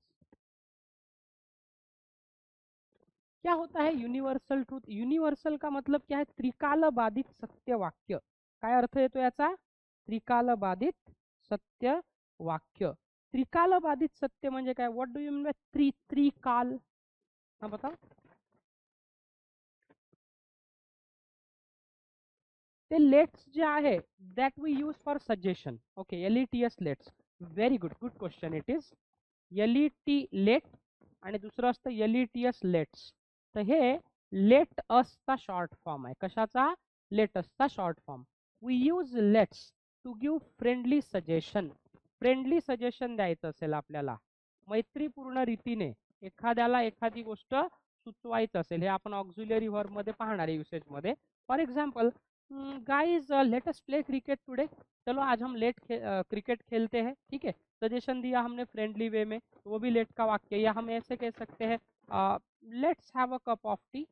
क्या होता है यूनिवर्सल ट्रूथ, युनिव्हर्सल का मतलब क्या है, त्रिकालबाधित सत्य वाक्य। काय अर्थ येतो याचा, त्रिकालबाधित सत्य वाक्य। त्रिकालबाधित सत्य म्हणजे काय, what do you mean by त्रिकाल, हाँ बताओ। ते लेट्स जे आहे that we use for suggestion, okay, LETS let's, very good, good question it is, LET let आणि दुसरं असतं LETS लेट्स। तर हे लेट असचा शॉर्ट फॉर्म आहे, कशाचा, लेट असचा short form. We use let's to give friendly suggestion, friendly suggestion द्यायचं असेल आपल्याला, मैत्रीपूर्ण रीतीने एखाद्याला एखादी गोष्ट सुचवायचं असेल, हे आपण ऑक्झिलरी व्हर्ब मध्ये पाहणार आहे युसेज मध्ये। For example, guys let us play cricket today, चलो आज हम क्रिकेट खेलते हैं, ठीक है। सजेशन दिया हमने फ्रेंडली वे में, तो वो भी लेट का वाक्य। या हम ऐसे कह सकते हैं, let's have a cup of tea,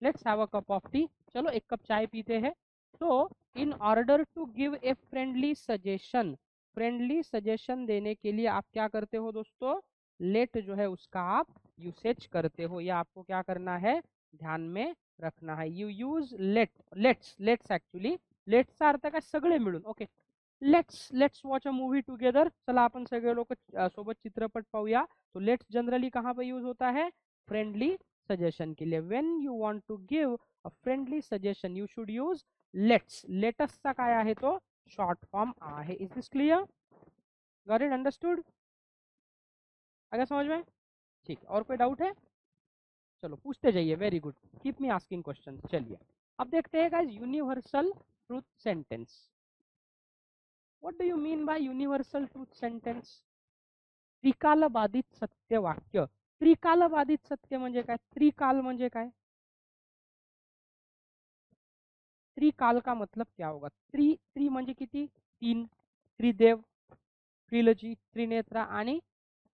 let's have a cup of tea, चलो एक कप चाय पीते हैं। तो in order to give a friendly suggestion, friendly suggestion देने के लिए आप क्या करते हो दोस्तों, लेट जो है उसका आप यूसेज करते हो, या आपको क्या करना है, ध्यान में रखना है। You use let, let's actually, लेट्सचा अर्थ काय, सगळे मिळून, okay. Let's watch a movie together, चला अपन सगळे लोग सोबत चित्रपट पाहूया। तो लेट्स जनरली कहाँ पे यूज होता है, फ्रेंडली सजेशन के लिए। When you want to give a friendly suggestion you should use let's, लेटसचा काय आहे तो शॉर्ट फॉर्म आहे। Is this clear, got it understood, अगर समझ में, ठीक, और कोई डाउट है। चलो पूछते जाइए, very good, keep me asking question. चलिए अब देखते हैं guys, universal truth sentence. What do you mean by universal truth sentence? त्रिकालबाधित सत्य वाक्य। त्रिकालबाधित सत्य म्हणजे काय? त्रिकाल म्हणजे काय? त्रिकाल का मतलब क्या होगा? त्रि म्हणजे किती? तीन, त्रिदेव, ट्रिलॉजी, त्रिनेत्रा, आणि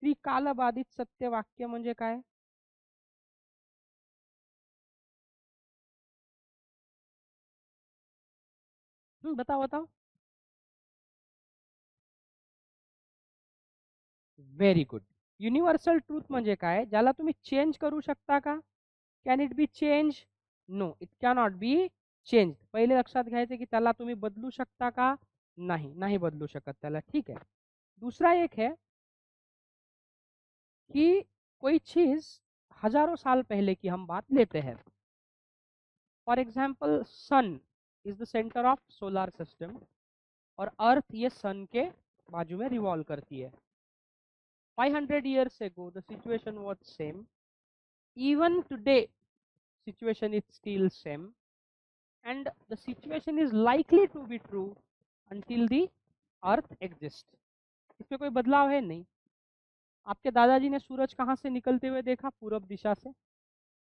त्रिकालबाधित सत्य वाक्य म्हणजे काय? बताओ बताओ। Very good. युनिव्हर्सल ट्रूथ म्हणजे काय? ज्याला तुम्ही चेंज करू शकता का? Can it be change? No, it cannot be change. पहिले लक्षात घ्यायचे की त्याला तुम्ही बदलू शकता का? नाही, नाही बदलू शकत त्याला, ठीक है। दूसरा एक है कि कोई चीज हजारों साल पहले की हम बात लेते हैं। For example sun is the centre of solar system, और अर्थ ये सन के बाजू में रिवॉल्व करती है। 500 years ago the situation was same. Even today situation is still same, and the situation is likely to be true until the earth exists. इसमें कोई बदलाव है नहीं। आपके दादाजी ने सूरज कहाँ से निकलते हुए देखा? पूरब दिशा से।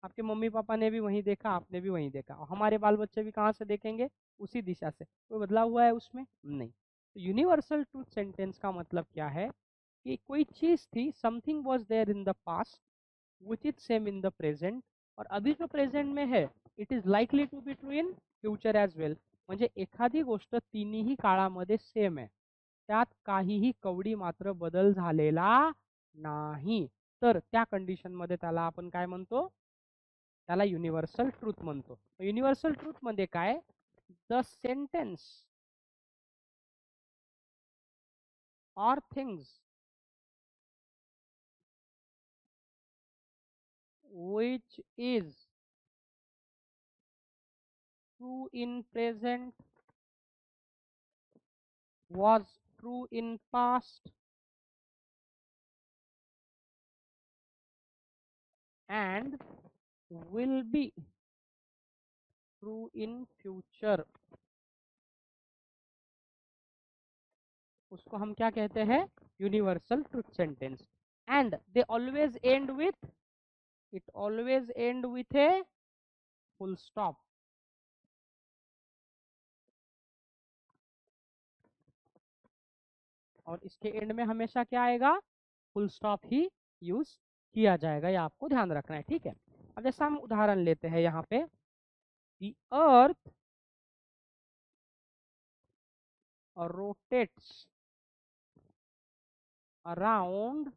आपके मम्मी पापा ने भी वहीं देखा, आपने भी वहीं देखा, और हमारे बाल बच्चे भी कहाँ से देखेंगे? उसी दिशा से। कोई बदलाव हुआ है उसमें? नहीं। तो यूनिवर्सल ट्रूथ सेंटेंस का मतलब क्या है कि कोई चीज थी, something was there in the past which is same in the present, और अभी जो प्रेझेंट में है it is likely to be true in future as well. म्हणजे एखादी गोष्ट तिन्ही काळामध्ये सेम आहे, त्यात काहीही कवडी मात्र बदल झालेला नाही, तर त्या कंडिशनमध्ये त्याला आपण काय म्हणतो? त्याला युनिव्हर्सल ट्रूथ म्हणतो। युनिव्हर्सल ट्रूथ मध्ये काय? The sentence or things which is true in present was true in past and will be true in future, उसको हम क्या कहते हैं? Universal truth sentence. And they always and with, it always and with a full stop. और इसके एंड में हमेशा क्या आएगा? फुल स्टॉप ही यूज किया जाएगा, ये आपको ध्यान रखना है, ठीक है। अब जैसा हम उदाहरण लेते हैं यहाँ पे, the earth rotates around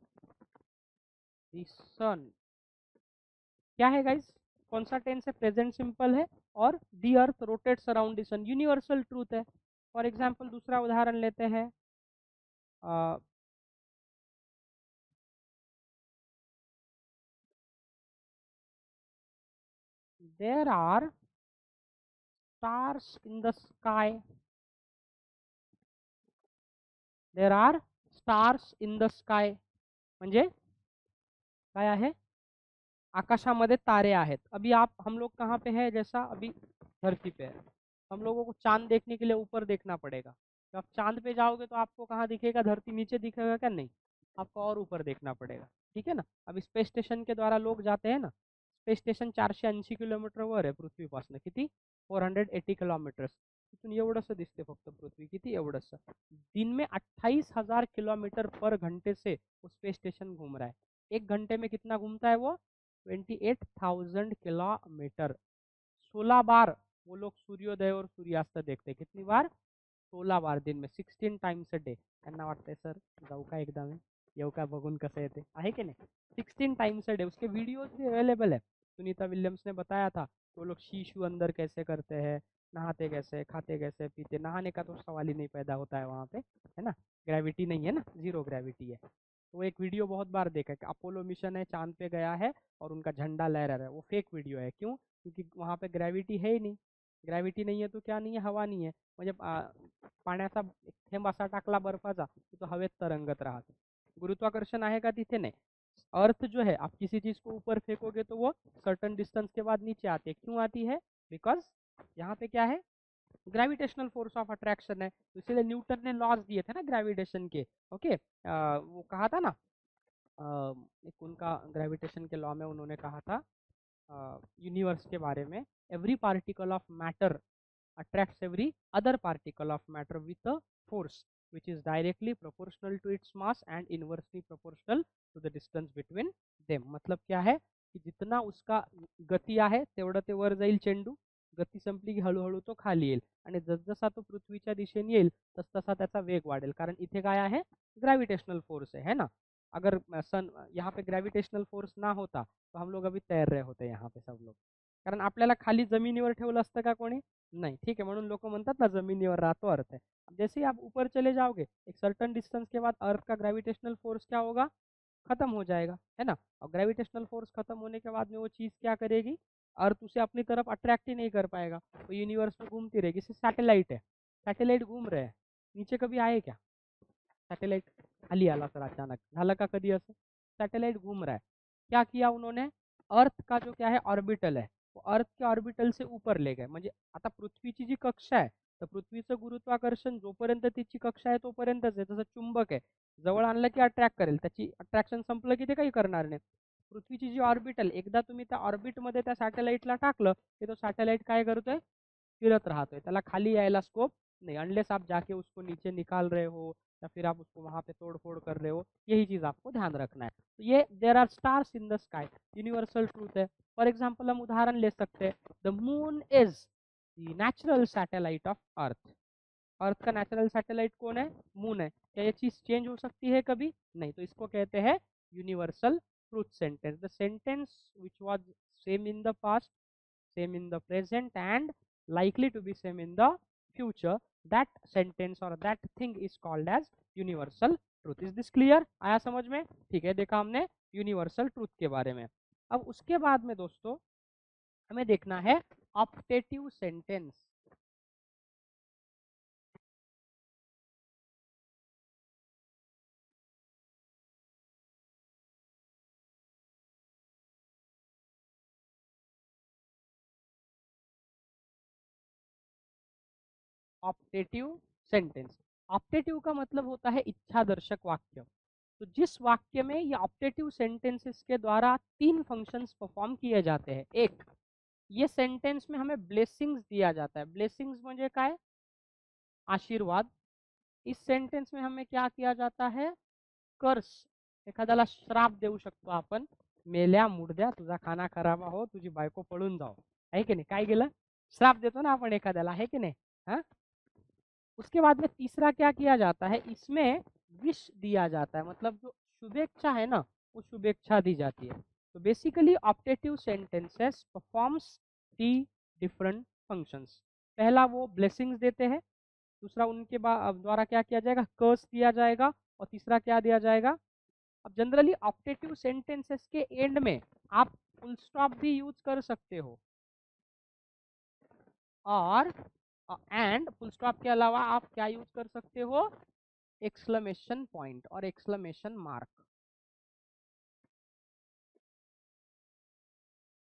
the sun। क्या है गाइस? कौन सा टेंस है? प्रेजेंट सिंपल है, और the earth rotates around the sun universal truth है। फॉर एग्जांपल दूसरा उदाहरण लेते हैं, there are stars in the sky. There are stars in the sky म्हणजे काय आहे? आकाशामध्ये तारे आहेत। अभी आप हम लोग कहाँ पे है? जैसा अभी धरती पे है, हम लोगों को चांद देखने के लिए ऊपर देखना पड़ेगा। जब आप चांद पे जाओगे तो आपको कहाँ दिखेगा? धरती नीचे दिखेगा क्या? नहीं, आपको और ऊपर देखना पड़ेगा, ठीक है ना। अब स्पेस स्टेशन के द्वारा लोग जाते हैं ना, स्पेस स्टेशन 480 किलोमीटर वर आहे पृथ्वीपासून, किती? 480 किलोमीटर्स। तिथून एवढंसं दिसते फक्त पृथ्वी, किती? एवढंसं। दिन में 28,000 किलोमीटर पर घंटे से वो स्पेस स्टेशन घूम रहा है। एक घंटे में कितना घूमता है वो? 28,000 किलोमीटर। 16 बार वो लोग सूर्योदय और सूर्यास्त देखते। कितनी बार? 16 बार दिन में, 16 टाइम्स अ डे। त्यांना वाटतंय सर जाऊ का एकदा मी, येऊ का बघून कसं येते, आहे की नाही? 16 टाइम्स अ डे। उसके वीडियोज भी अवेलेबल है। सुनीता विलियम्स ने बताया था वो लोग शीशु अंदर कैसे करते हैं, नहाते कैसे, खाते कैसे, पीते। नहाने का तो सवाल ही नहीं पैदा होता है वहाँ पे, है ना। ग्रेविटी नहीं है ना, जीरो ग्रेविटी है। वो एक वीडियो बहुत बार देखा कि अपोलो मिशन है, चांद पे गया है और उनका झंडा लहरा रहा है। वो फेक वीडियो है। क्यों? क्योंकि वहाँ पे ग्रेविटी है ही नहीं। ग्रेविटी नहीं है तो क्या नहीं है? हवा नहीं है। म्हणजे पाण्याचा थेंब असा टाकला बर्फाचा की तो हवेत तरंगत राहतो। गुरुत्वाकर्षण आहे का? तिथे नाही। अर्थ जो है आप किसी चीज को ऊपर फेंकोगे तो वो सर्टन डिस्टेंस के बाद नीचे आती है। क्यों आती है? बिकॉज यहाँ पे क्या है, ग्रेविटेशनल फोर्स ऑफ अट्रैक्शन है। तो इसीलिए न्यूटन ने लॉज दिए थे ना ग्रेविटेशन के। ओके, वो कहा था ना, एक उनका ग्रेविटेशन के लॉ में उन्होंने कहा था यूनिवर्स के बारे में, every particle of matter attracts every other particle of matter with a force which is directly proportional to its mass and inversely proportional to the distance between them. मतलब क्या है की जितना उसका गती आहे तेवढं ते वर जाईल चेंडू, गती संपली की हळूहळू तो खाली येईल आणि जसजसा तो पृथ्वीच्या दिशेने येईल तसतसा त्याचा वेग वाढेल, कारण इथे काय आहे, ग्रेविटेशनल फोर्स है ना। अगर सन यहाँ पे ग्रेविटेशनल फोर्स ना होता तो हम लोग अभी तैर रहे होते यहाँ पे सब लोग, कारण आपल्याला खाली जमिनीवर ठेवलं असतं का कोणी? नहीं, ठीक है। म्हणून लोग म्हणतात ना जमिनीवर राहतो अर्थ है। जैसे ही आप ऊपर चले जाओगे एक सर्टन डिस्टेंस के बाद अर्थ का ग्रेविटेशनल फोर्स क्या होगा, खत्म हो जाएगा, है ना। और ग्रेविटेशनल फोर्स खत्म होने के बाद में वो चीज़ क्या करेगी, अर्थ उसे अपनी तरफ अट्रैक्ट ही नहीं कर पाएगा, वो यूनिवर्स में घूमती रहेगी। जैसे सैटेलाइट है, सैटेलाइट घूम रहे हैं, नीचे कभी आए क्या सैटेलाइट? खाली आला सर अचानक, झालं का कधी असं? सैटेलाइट घूम रहा है, क्या किया उन्होंने, अर्थ का जो क्या है ऑर्बिटल है वो अर्थ के ऑर्बिटल से ऊपर ले गए। म्हणजे आता पृथ्वीची जी कक्षा आहे तर पृथ्वीचं गुरुत्वाकर्षण जोपर्यंत तिची कक्षा आहे तोपर्यंतच आहे। तसं चुंबक आहे, जवळ आणलं की अट्रॅक्ट करेल, त्याची अट्रॅक्शन संपलं की ते काही करणार नाही। पृथ्वीची जी ऑर्बिटल, एकदा तुम्ही त्या ऑर्बिटमध्ये त्या सॅटेलाइटला टाकलं की तो सॅटेलाइट काय करतोय, फिरत राहतोय, त्याला खाली यायला स्कोप नहीं, अनलेस आप जाके उसको नीचे निकाल रहे हो या फिर आप उसको वहाँ पे तोड़ फोड़ कर रहे हो, यही चीज़ आपको ध्यान रखना है। तो ये there are stars in the sky, universal truth है। फॉर एग्जाम्पल हम उदाहरण ले सकते हैं, the moon is the natural satellite of earth. Earth का नेचुरल सैटेलाइट कौन है, मून है। क्या ये चीज़ चेंज हो सकती है कभी? नहीं। तो इसको कहते हैं universal truth sentence. The sentence which was same in the past, same in the present and likely to be same in the future, that sentence or that thing is called as universal truth. Is this clear? आया समझ में? ठीक है, देखा हमने यूनिवर्सल ट्रूथ के बारे में। अब उसके बाद में दोस्तों हमें देखना है optative sentence. Optative sentence, optative का मतलब होता है इच्छा दर्शक वाक्य। तो जिस वाक्य में ये ऑप्टेटिव सेंटेंसेस के द्वारा 3 फंक्शंस परफॉर्म किए जाते हैं। एक, ये सेंटेंस में हमें ब्लेसिंग्स दिया जाता है। ब्लेसिंग्स म्हणजे काय, आशीर्वाद। इस सेंटेंस में हमें क्या किया जाता है, कर्स, एखाद्याला श्राप देऊ शकतो आपण, मेल्या मुडद्या तुझा खाना खराबा हो, तुझी बायको पळून जाओ, आहे की नाही, काय गेलं, श्राप देतो ना आपण एखाद्याला, है कि नहीं। हाँ, उसके बाद में तीसरा क्या किया जाता है, इसमें विश दिया जाता है, मतलब जो शुभेच्छा है ना वो शुभेच्छा दी जाती है। तो basically optative sentences performs the different functions. पहला वो ब्लेसिंग्स देते हैं, दूसरा उनके द्वारा क्या किया जाएगा, कर्स दिया जाएगा, और तीसरा क्या दिया जाएगा। अब जनरली ऑप्टेटिव सेंटेंसेस के एंड में आप फुल स्टॉप भी यूज कर सकते हो, और एंड फुल स्टॉप के अलावा आप क्या यूज कर सकते हो, एक्सक्लेमेशन पॉइंट और एक्सक्लेमेशन मार्क।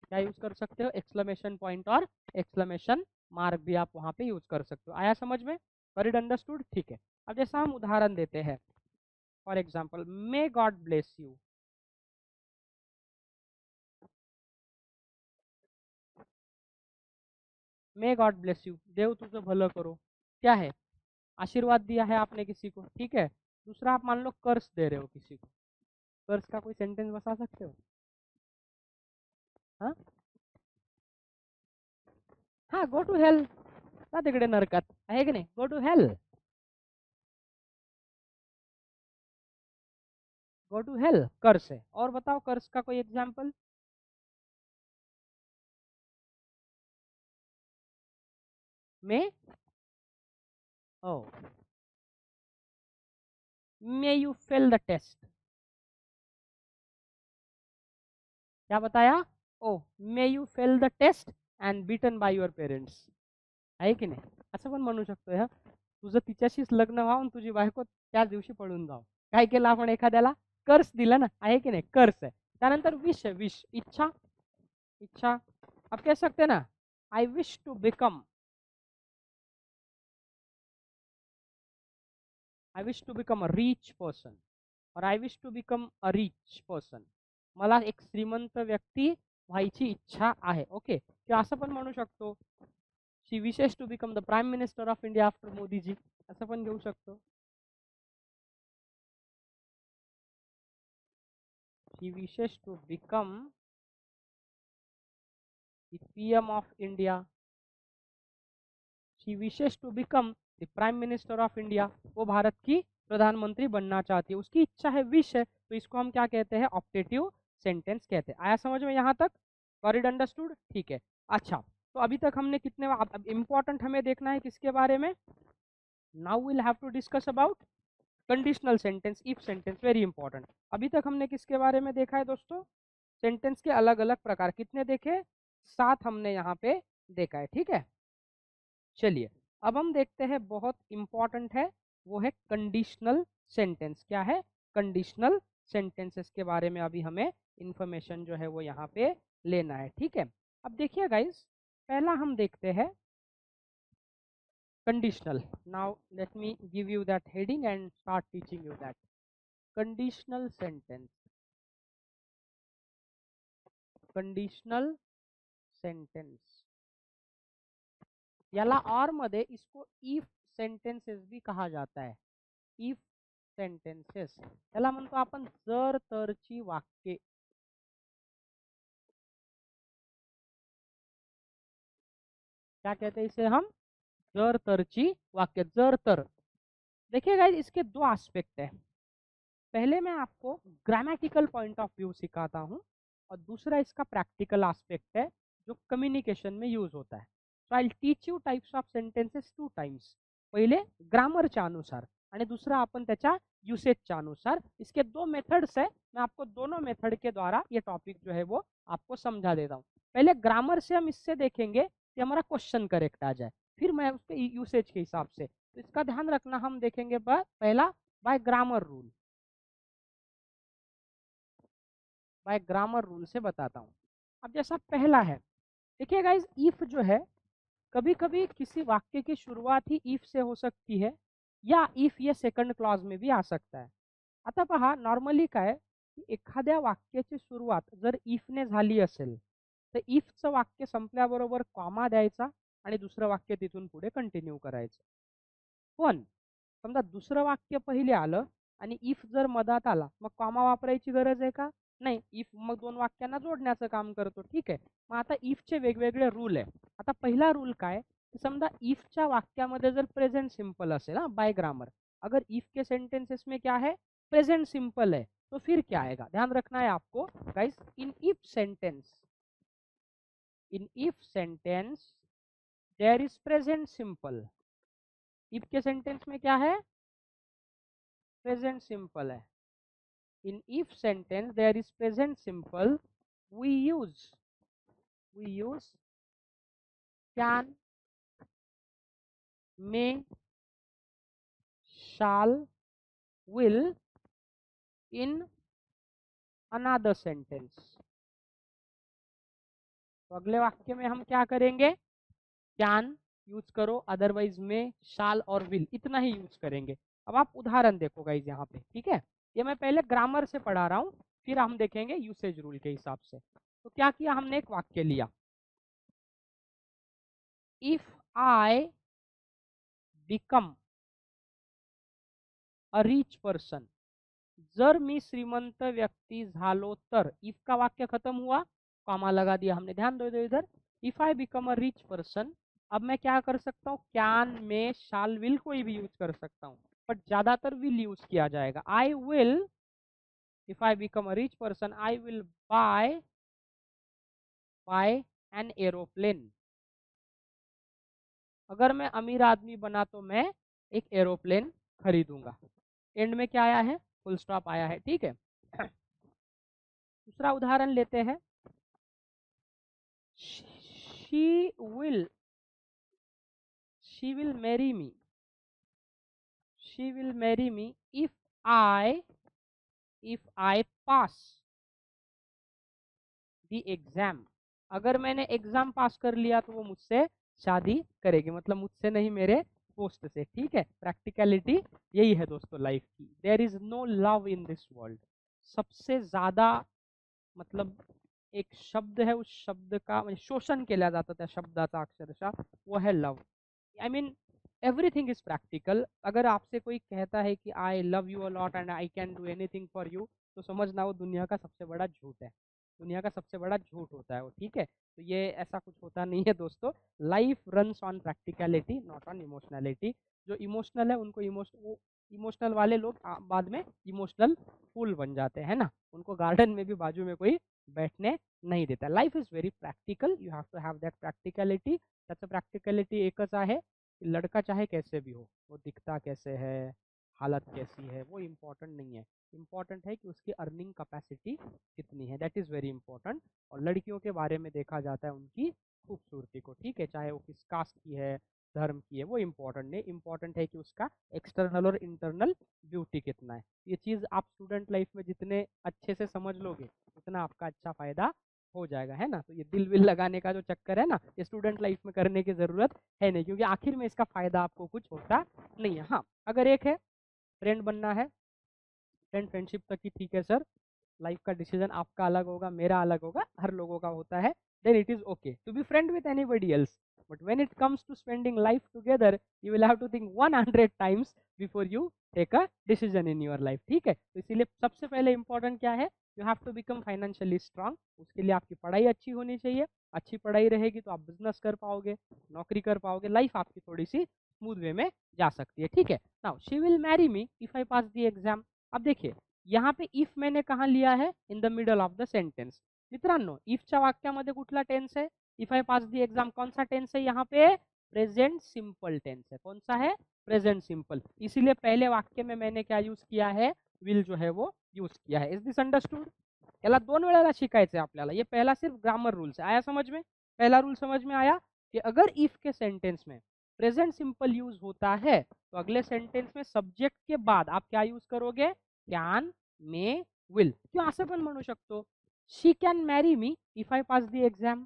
क्या यूज कर सकते हो, एक्सक्लेमेशन पॉइंट और एक्सक्लेमेशन मार्क भी आप वहां पे यूज कर सकते हो। आया समझ में, वेरी अंडरस्टूड, ठीक है। अब जैसा हम उदाहरण देते हैं, for example, may God bless you. May God bless you, देव तुझे भलं करो, क्या है, आशीर्वाद दिया है आपने किसी को, ठीक है। दूसरा आप मान लो कर्ज दे रहे हो किसी को, कर्ज का कोई सेंटेंस बता सकते हो? हाँ हाँ, गो टू हेल, जा तिकडे नरकात, आहे की नाही, go to hell, go to hell curse है। और बताओ कर्ज का कोई example. May, oh, may you fail the test, क्या बताया, oh, may you fail the test and beaten by your parents, आहे की नाही, असं पण म्हणू शकतो। तुझं तिच्याशीच लग्न व्हावं तुझी बायको त्याच दिवशी पळून जाव, काय केलं आपण एखाद्याला, कर्स दिला ना, आहे की नाही, कर्स आहे. त्यानंतर विश आहे, विश, इच्छा, इच्छा. आप कह सकते हैं ना, I wish to become, I wish to become a rich person, और I wish to become a rich person. मला एक श्रीमंत व्यक्ती व्हायची इच्छा आहे. ओके, किंवा असं पण म्हणू शकतो, she wishes to become the prime minister of India after Modiji, असं पण घेऊ शकतो. She wishes to become the PM of India, she wishes to become the prime minister of India. वो भारत की प्रधानमंत्री बनना चाहती है, उसकी इच्छा है, विश है, तो इसको हम क्या कहते हैं, ऑप्टेटिव सेंटेंस कहते हैं. आया समझ में यहाँ तक? Got it understood? ठीक है. अच्छा, तो अभी तक हमने कितने, अब इम्पोर्टेंट हमें देखना है किसके बारे में. Now will have to discuss about conditional sentence, if sentence, very important. अभी तक हमने किसके बारे में देखा है दोस्तों, सेंटेंस के अलग अलग प्रकार. कितने देखे? 7 हमने यहाँ पे देखा है. ठीक है, चलिए अब हम देखते हैं, बहुत इंपॉर्टेंट है, वो है कंडीशनल सेंटेंस. क्या है? कंडीशनल सेंटेंसेस के बारे में अभी हमें इंफॉर्मेशन जो है वो यहाँ पे लेना है. ठीक है, अब देखिए गाइस, पहला हम देखते हैं conditional. Now let me give you that heading and start teaching you that. Conditional sentence, conditional sentence, याला और मध्ये इसको इफ सेंटेंसेस भी कहा जाता है. इफ सेंटेंसेस, याला म्हणतो आपण जर तरची वाक्ये. क्या कहते हैं इसे हम? जर तरची वाक्य, जर तर. देखिए गाइस, इसके 2 एस्पेक्ट है. पहले मैं आपको ग्रामेटिकल पॉइंट ऑफ व्यू सिखाता हूँ, और दूसरा इसका प्रैक्टिकल एस्पेक्ट है जो कम्युनिकेशन में यूज होता है. So I will teach you types of sentences 2 times. पहिले ग्रामरच्या अनुसार आणि दुसरा आपण त्याच्या यूसेजच्या अनुसार. इसके 2 मेथड्स है, मैं आपको दोनों मेथड के द्वारा ये टॉपिक जो है वो आपको समझा देता हूँ. पहले ग्रामर से हम इससे देखेंगे कि हमारा क्वेश्चन करेक्ट आ जाए, फिर मैं उसके यूसेज के हिसाब से. तो इसका ध्यान रखना, हम देखेंगे पहला by grammar rule. By grammar rule से बताता हूँ. अब जैसा पहला है, देखिए गाइज, इफ जो है, कभी कभी किसी वाक्य की शुरुआत ही इफ से हो सकती है, या इफ ये सेकंड क्लॉज में भी आ सकता है. आता पहा, नॉर्मली काय की एखाद्या वाक्याची सुरुवात जर इफने झाली असेल, तर इफचं वाक्य संपल्याबरोबर कॉमा द्यायचा आणि दुसरं वाक्य तिथून पुढे कंटिन्यू करायचं. पण समजा दुसरं वाक्य पहिले आलं आणि इफ जर मधात आला, मग कॉमा वापरायची गरज आहे का? नाही. इफ मग 2 वाक्यांना जोडण्याचं काम करतो. ठीक आहे, मग आता इफचे वेगवेगळे रूल आहे. आता पहिला रूल काय, समजा इफच्या वाक्यामध्ये जर प्रेझेंट सिंपल असेल, बाय ग्रामर, अगर इफ के सेंटेंसेस में क्या है, प्रेजेंट सिंपल है, तो फिर क्या आएगा, ध्यान रखना है आपको guys. In if sentence, in if sentence there is present simple. If के सेंटेंस में क्या है, प्रेजेंट सिंपल है. in if sentence there is present simple, we use can, may, shall, will in another sentence. तो अगले वाक्य में हम क्या करेंगे, कैन यूज करो, अदरवाइज में शाल और विल, इतना ही यूज करेंगे. अब आप उदाहरण देखो गाइज यहाँ पे. ठीक है, ये मैं पहले ग्रामर से पढ़ा रहा हूँ, फिर हम देखेंगे यूसेज रूल के हिसाब से. तो क्या किया हमने, एक वाक्य लिया, if I become a rich person, जर मी श्रीमंत व्यक्ति झालो तर. इफ का वाक्य खत्म हुआ, कॉमा लगा दिया हमने. ध्यान दो इधर, if I become a rich person. अब मैं क्या कर सकता हूँ, कैन, में, शाल, विल कोई भी यूज कर सकता हूँ, बट ज्यादातर विल यूज किया जाएगा. I will, if I become a rich person, I will buy an aeroplane. अगर मैं अमीर आदमी बना तो मैं एक एरोप्लेन खरीदूंगा. एंड में क्या आया है, फुल स्टॉप आया है. ठीक है, दूसरा उदाहरण लेते हैं. she will marry me, she will marry me if I if I pass the exam, अगर मैंने एग्जाम पास कर लिया तो वो मुझसे शादी करेगी, मतलब मुझसे नहीं मेरे पोस्ट से, ठीक है। प्रैक्टिकलिटी यही है दोस्तों लाइफ की। There is no love in this world. सबसे ज्यादा मतलब एक शब्द है, उस शब्द का म्हणजे शोषण केला जातं त्या शब्दाचा अक्षरशः, वो है love. I mean everything is practical. अगर आपसे कोई कहता है कि I love you a lot and I can do anything for you, तो समझना वो दुनिया का सबसे बड़ा झूठ है, दुनिया का सबसे बड़ा झूठ होता है वो, ठीक है। तो ये ऐसा कुछ होता नहीं है दोस्तों। Life runs on practicality not on emotionality. जो इमोशनल है उनको इमोशनल वाले लोग बाद में इमोशनल फूल बन जाते हैं ना, उनको गार्डन में भी बाजू में कोई बैठने नहीं देता। Life is very practical, you have to have that practicality. त्याचं प्रैक्टिकलिटी एकच आहे कि लड़का चाहे कैसे भी हो, वो दिखता कैसे है, हालत कैसी है, वो इम्पोर्टेंट नहीं है। इम्पोर्टेंट है कि उसकी अर्निंग कैपेसिटी कितनी है, दैट इज़ वेरी इंपॉर्टेंट। और लड़कियों के बारे में देखा जाता है उनकी खूबसूरती को, ठीक है, चाहे वो किस कास्ट की है, धर्म की है, वो इम्पोर्टेंट नहीं। इम्पोर्टेंट है कि उसका एक्सटर्नल और इंटरनल ब्यूटी कितना है। ये चीज़ आप स्टूडेंट लाइफ में जितने अच्छे से समझ लोगे उतना आपका अच्छा फ़ायदा हो जाएगा, है ना। तो ये दिल विल लगाने का जो चक्कर है ना, ये स्टूडेंट लाइफ में करने की ज़रूरत है नहीं, क्योंकि आखिर में इसका फ़ायदा आपको कुछ होता नहीं है। हाँ, अगर एक है फ्रेंड बनना है, फ्रेंडशिप तक ही ठीक है सर, लाइफ का डिसीजन आपका अलग होगा, मेरा अलग होगा, हर लोगों का होता है, then it is okay to be friend with anybody else. But when it comes to spending life together, you will have to think 100 times before you take a decision in your life, ठीक है। तो इसीलिए सबसे पहले इंपॉर्टेंट क्या है, you have to become financially strong. उसके लिए आपकी पढ़ाई अच्छी होनी चाहिए, अच्छी पढ़ाई रहेगी तो आप बिजनेस कर पाओगे, नौकरी कर पाओगे, लाइफ आपकी थोड़ी सी स्मूथ वे में जा सकती है, ठीक है। Now she will marry me if I pass the exam. अब देखिए यहाँ पे इफ मैंने कहाँ लिया है, in the middle of the sentence. मित्रांनो, इफच्या वाक्यामध्ये कुठला टेन्स है, if I pass the exam कौन सा टेन्स है यहाँ पे, प्रेजेंट सिंपल टेंस है। कौन सा है, प्रेजेंट सिंपल। इसीलिए पहले वाक्य में मैंने क्या यूज किया है, विल जो है वो यूज किया है। Is this understood? याला 2 वेळेला शिकायचं आपल्याला, ये पहला सिर्फ ग्रामर रूल्स है। आया समझ में? पहला रूल समझ में आया कि अगर इफ के सेंटेंस में प्रेजेंट सिंपल यूज होता है तो अगले सेंटेंस में सब्जेक्ट के बाद आप क्या यूज करोगे, कैन, मे, विल। किंवा असं पण म्हणू शकतो, she can marry me if I pass the exam,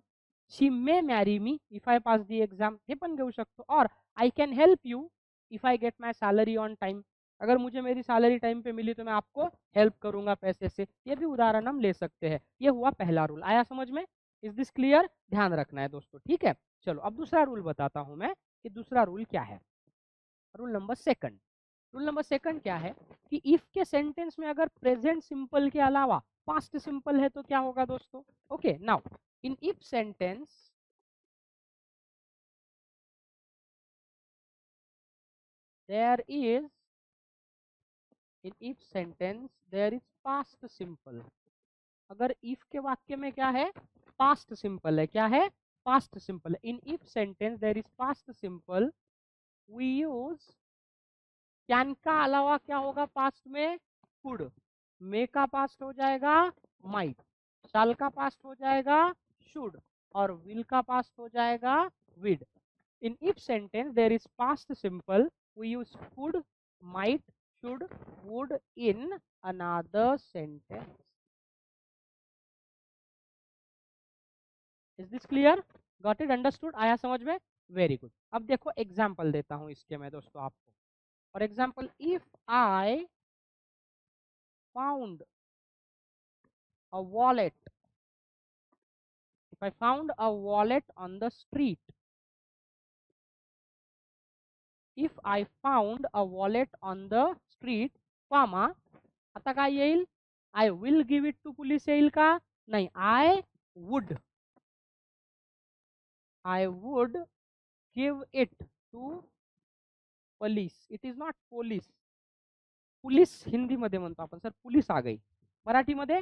she may marry me if I pass the exam, हे पण घेऊ शकतो। और I can help you if I get my salary on time, अगर मुझे मेरी सैलरी टाइम पे मिली तो मैं आपको हेल्प करूंगा पैसे से, ये भी उदाहरण हम ले सकते हैं। ये हुआ पहला रूल। आया समझ में? Is this clear? ध्यान रखना है दोस्तों, ठीक है। चलो अब दूसरा रूल बताता हूं मैं कि दूसरा रूल क्या है। Rule number second. Rule number second क्या है कि इफ के सेंटेंस में अगर प्रेजेंट सिंपल के अलावा पास्ट सिंपल है तो क्या होगा दोस्तों। Okay, now in if sentence there is, in if sentence there is past simple. अगर इफ के वाक्य में क्या है, पास्ट सिंपल है, क्या है, पास्ट सिंपल है। In if sentence there is past simple, we use can का अलावा क्या होगा पास्ट में, कुड। मे का पास्ट हो जाएगा माइट, शाल का पास्ट हो जाएगा शुड, और विल का पास्ट हो जाएगा विड। In if sentence there is past simple, we use could, might, should, would in another sentence. Is this clear? Got it? Understood? आया समझ में? Very good. अब देखो एग्जाम्पल देता हूं इसके मैं दोस्तों आपको। For example, if I found a wallet, if I found a wallet on the street, if I found a wallet on the street, comma, आता काय येईल, I will give it to police येईल का, नाही, I would give it to police. It is not police. Police Hindi मध्ये म्हणतो आपण सर, पुलिस आ गई, मराठी मध्ये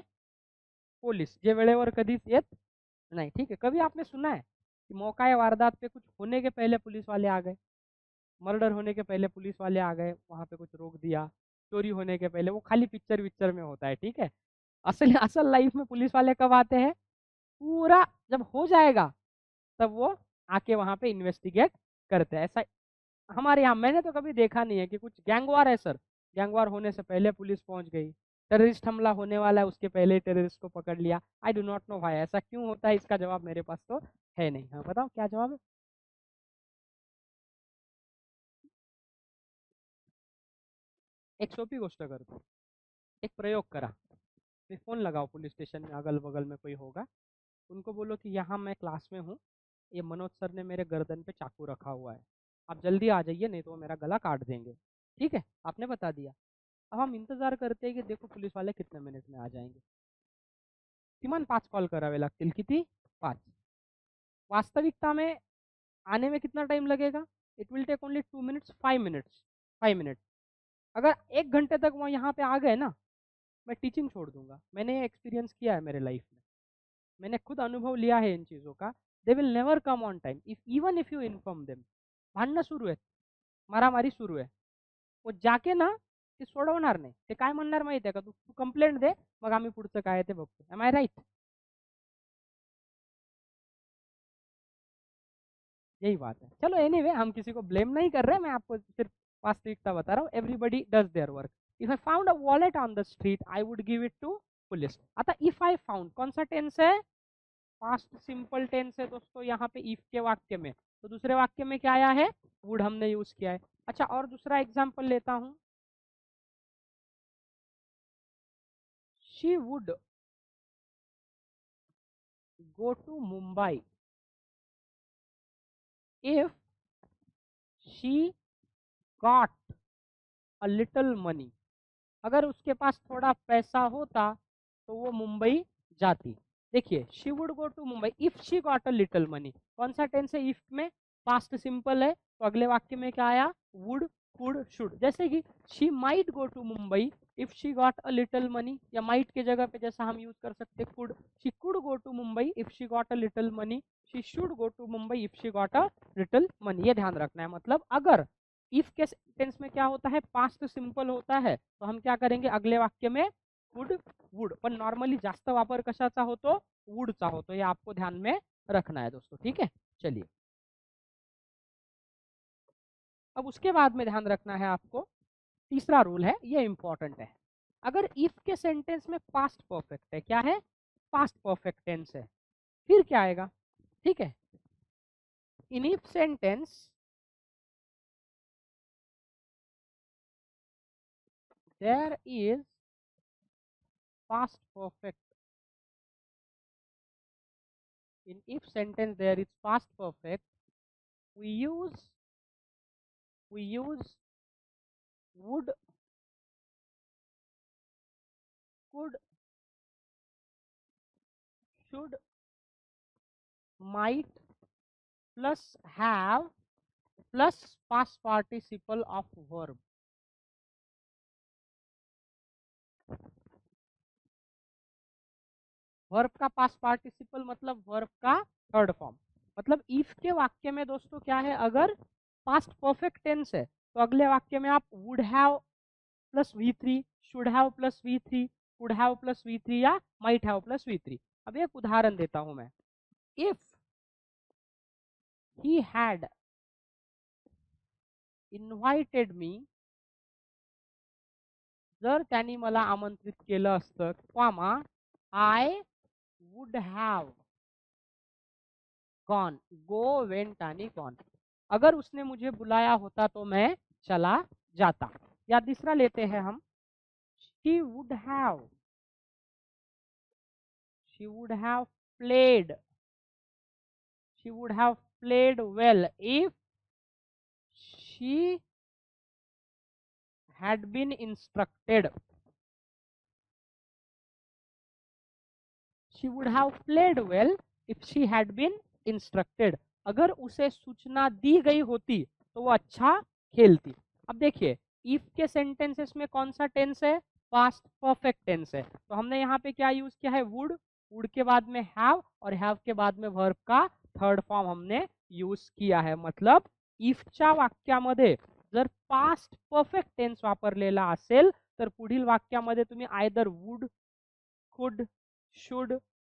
पुलिस, जे वेळेवर कधीच येत नहीं, ठीक है। कभी आपने सुना है कि मौका वारदात पे कुछ होने के पहले पुलिस वाले आ गए, मर्डर होने के पहले पुलिस वाले आ गए, वहां पे कुछ रोक दिया, चोरी होने के पहले, वो खाली पिक्चर विक्चर में होता है, ठीक है। असल असल लाइफ में पुलिस वाले कब आते हैं, पूरा जब हो जाएगा तब वो आके वहां पे इन्वेस्टिगेट करते हैं। ऐसा हमारे यहाँ मैंने तो कभी देखा नहीं है कि कुछ गैंगवार है सर, गैंगवार होने से पहले पुलिस पहुंच गई, टेररिस्ट हमला होने वाला है उसके पहले ही टेररिस्ट को पकड़ लिया। आई डू नॉट नो भाई ऐसा क्यों होता है, इसका जवाब मेरे पास तो है नहीं। हाँ बताओ क्या जवाब है। एक सोपी गोष्ट करतो, एक प्रयोग करा। फिर फोन लगाओ पुलिस स्टेशन में, अगल बगल में कोई होगा, उनको बोलो कि यहाँ मैं क्लास में हूँ, ये मनोज सर ने मेरे गर्दन पे चाकू रखा हुआ है, आप जल्दी आ जाइए नहीं तो वो मेरा गला काट देंगे। ठीक है, आपने बता दिया। अब हम इंतजार करते हैं कि देखो पुलिस वाले कितने मिनट में आ जाएंगे। किमान 5 कॉल करावे लागतील, किती 5। वास्तविकता में आने में कितना टाइम लगेगा, it will take only 2 minutes, 5 minutes, 5 minute. अगर 1 घंटे तक वो यहाँ पे आ गए ना, मैं टीचिंग छोड़ दूंगा। मैंने ये एक्सपीरियंस किया है मेरे लाइफ में, मैंने खुद अनुभव लिया है इन चीज़ों का। They will never come on time if even if you inform them. भांडणं सुरू आहेत, मारामारी सुरू आहे, वो जाके ना ते सोडवणार नाही, ते काय म्हणणार माहिती आहे का, तू तू कंप्लेंट दे, मग आम्ही पुढचं काय आहे ते बघतो। Am I right? यही बात है। चलो एनीवे हम किसी को ब्लेम नहीं कर रहे, मैं आपको सिर्फ वास्तविकता बता रहा हूँ। Everybody does their work. If I found a wallet on the street I would give it to police. आता इफ आई फाउंड कौन सा टेंस है, पास्ट सिंपल टेंस है दोस्तों यहाँ पे इफ के वाक्य में। तो दूसरे वाक्य में क्या आया है, वुड हमने यूज किया है। अच्छा और दूसरा एग्जाम्पल लेता हूं, she would go to Mumbai if she got a little money. अगर उसके पास थोड़ा पैसा होता तो वो मुंबई जाती। देखिए she would go to Mumbai if she got a little money, कौन सा टेंस है, इफ में, पास्ट सिंपल है, तो अगले वाक्य में क्या आया, वुड, कुड, शुड। जैसे कि she might go to Mumbai if she got a little money, या माइट के जगह पे जैसा हम यूज कर सकते could, she could go to Mumbai if she got a little money, she should go to Mumbai if she got a little money. ये ध्यान रखना है। मतलब अगर इफ के टेंस में क्या होता है, पास्ट सिंपल होता है, तो हम क्या करेंगे अगले वाक्य में कुड, वुड। पण नॉर्मली जास्त वापर कशाचा होतो, वुडचा होतो। ये आपको ध्यान में रखना है दोस्तों। ठीक है, चलिए अब उसके बाद में ध्यान रखना है आपको, तीसरा रूल है, ये इंपॉर्टेंट है। अगर इफ के सेंटेंस में पास्ट परफेक्ट है, क्या है, पास्ट परफेक्ट टेंस है, फिर क्या आएगा, ठीक है, in if sentence there is past perfect, in if sentence there is past perfect, we use would, could, should, might plus have plus past participle of verb। Verb का पास्ट पार्टिसिपल मतलब वर्ब का थर्ड फॉर्म। मतलब इफ के वाक्य में दोस्तों क्या है, अगर पास्ट परफेक्ट टेंस है तो अगले वाक्य में आप would have plus V3, should have plus V3, would have plus V3 या माइट हैव प्लस V3। अब एक उदाहरण देता हूं मैं, इफ ही हैड इन्व्हाइटेड मी, जर त्यांनी मला आमंत्रित केलं असतं, comma I would have gone, go, went आणि गॉन। अगर उसने मुझे बुलाया होता तो मैं चला जाता। या तीसरा लेते हैं हम, she would have, she would have played, she would have played well if she had been instructed, she would have played well if she had been instructed। अगर उसे सूचना दी गई होती तो वो अच्छा खेलती। अब देखिए इफ के सेंटेंसेस में कौन सा टेंस है, पास्ट परफेक्ट टेंस है, तो हमने यहाँ पे क्या यूज किया है, वुड, वुड के बाद में हैव, और हैव के बाद में वर्ब का थर्ड फॉर्म हमने यूज किया है। मतलब इफच्या वाक्यामध्ये जर पास्ट परफेक्ट टेन्स वापरलेला असेल तर पुढील वाक्यामध्ये तुम्ही either would, could, should,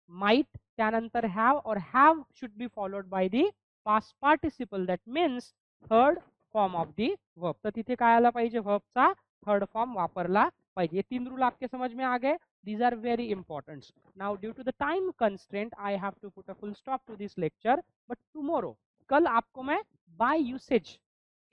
might, त्यानंतर हैव, और have should be followed by the past participle, that means third form of the verb. तर तिथे काय आला पाहिजे, वर्बचा थर्ड फॉर्म वापरला पाहिजे. ये 3 रूल आपके समझ में आ गए. These are very important. Now due to the time constraint, I have to put a full stop to this lecture. But tomorrow, कल आपको मैं by usage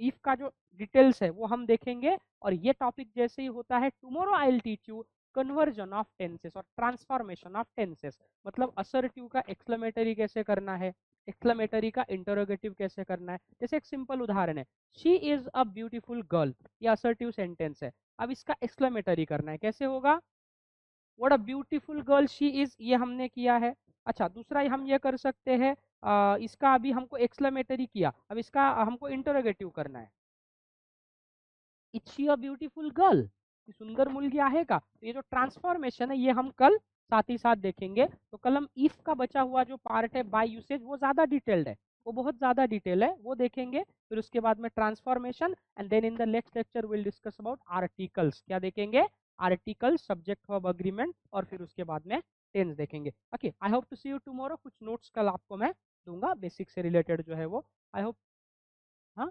if का जो डिटेल्स है वो हम देखेंगे. और ये टॉपिक जैसे ही होता है, tomorrow I will teach you conversion of tenses और ट्रांसफॉर्मेशन ऑफ टेंसेस. मतलब असर्टिव का एक्सक्लेमेटरी कैसे करना है, एक्सक्लेमेटरी का इंटरोगेटिव कैसे करना है. जैसे एक सिंपल उदाहरण है, she is a beautiful girl, ये असर्टिव सेंटेंस है. अब इसका एक्सक्लेमेटरी करना है, कैसे होगा? What a beautiful girl she is, ये हमने किया है. अच्छा, दूसरा हम ये कर सकते हैं, इसका अभी हमको एक्सक्लेमेटरी किया, अब इसका हमको इंटरोगेटिव करना है. Is she a beautiful girl, सुंदर मुलगी आहे का. तो ये जो ट्रांसफॉर्मेशन है ये हम कल साथ ही साथ देखेंगे. तो कल हम इफ का बचा हुआ जो पार्ट है बाय यूसेज, वो ज्यादा डिटेल्ड है, वो बहुत ज्यादा डिटेल है, वो देखेंगे. फिर उसके बाद में transformation, and then in the next lecture will discuss about articles. क्या देखेंगे? आर्टिकल, सब्जेक्ट वर्ब अग्रीमेंट, और फिर उसके बाद में टेंस देखेंगे. Okay, I hope to see you tomorrow. कुछ नोट्स कल आपको मैं दूंगा बेसिक से रिलेटेड जो है वो. I hope. हाँ,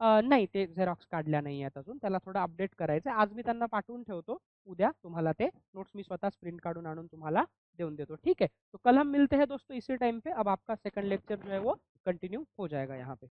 नाही, ते झेरॉक्स काढल्या नाही आहेत अजून. त्याला थोडं अपडेट करायचं. आज मी त्यांना पाठवून ठेवतो. उद्या तुम्हाला ते नोट्स मी स्वतः प्रिंट काढून आणून तुम्हाला देऊन देतो. ठीक है. तो कल हम मिलते हैं दोस्तों इसी टाइम पे. अब आपका सेकंड लेक्चर जो है वो कंटिन्यू हो जाएगा यहाँ पे.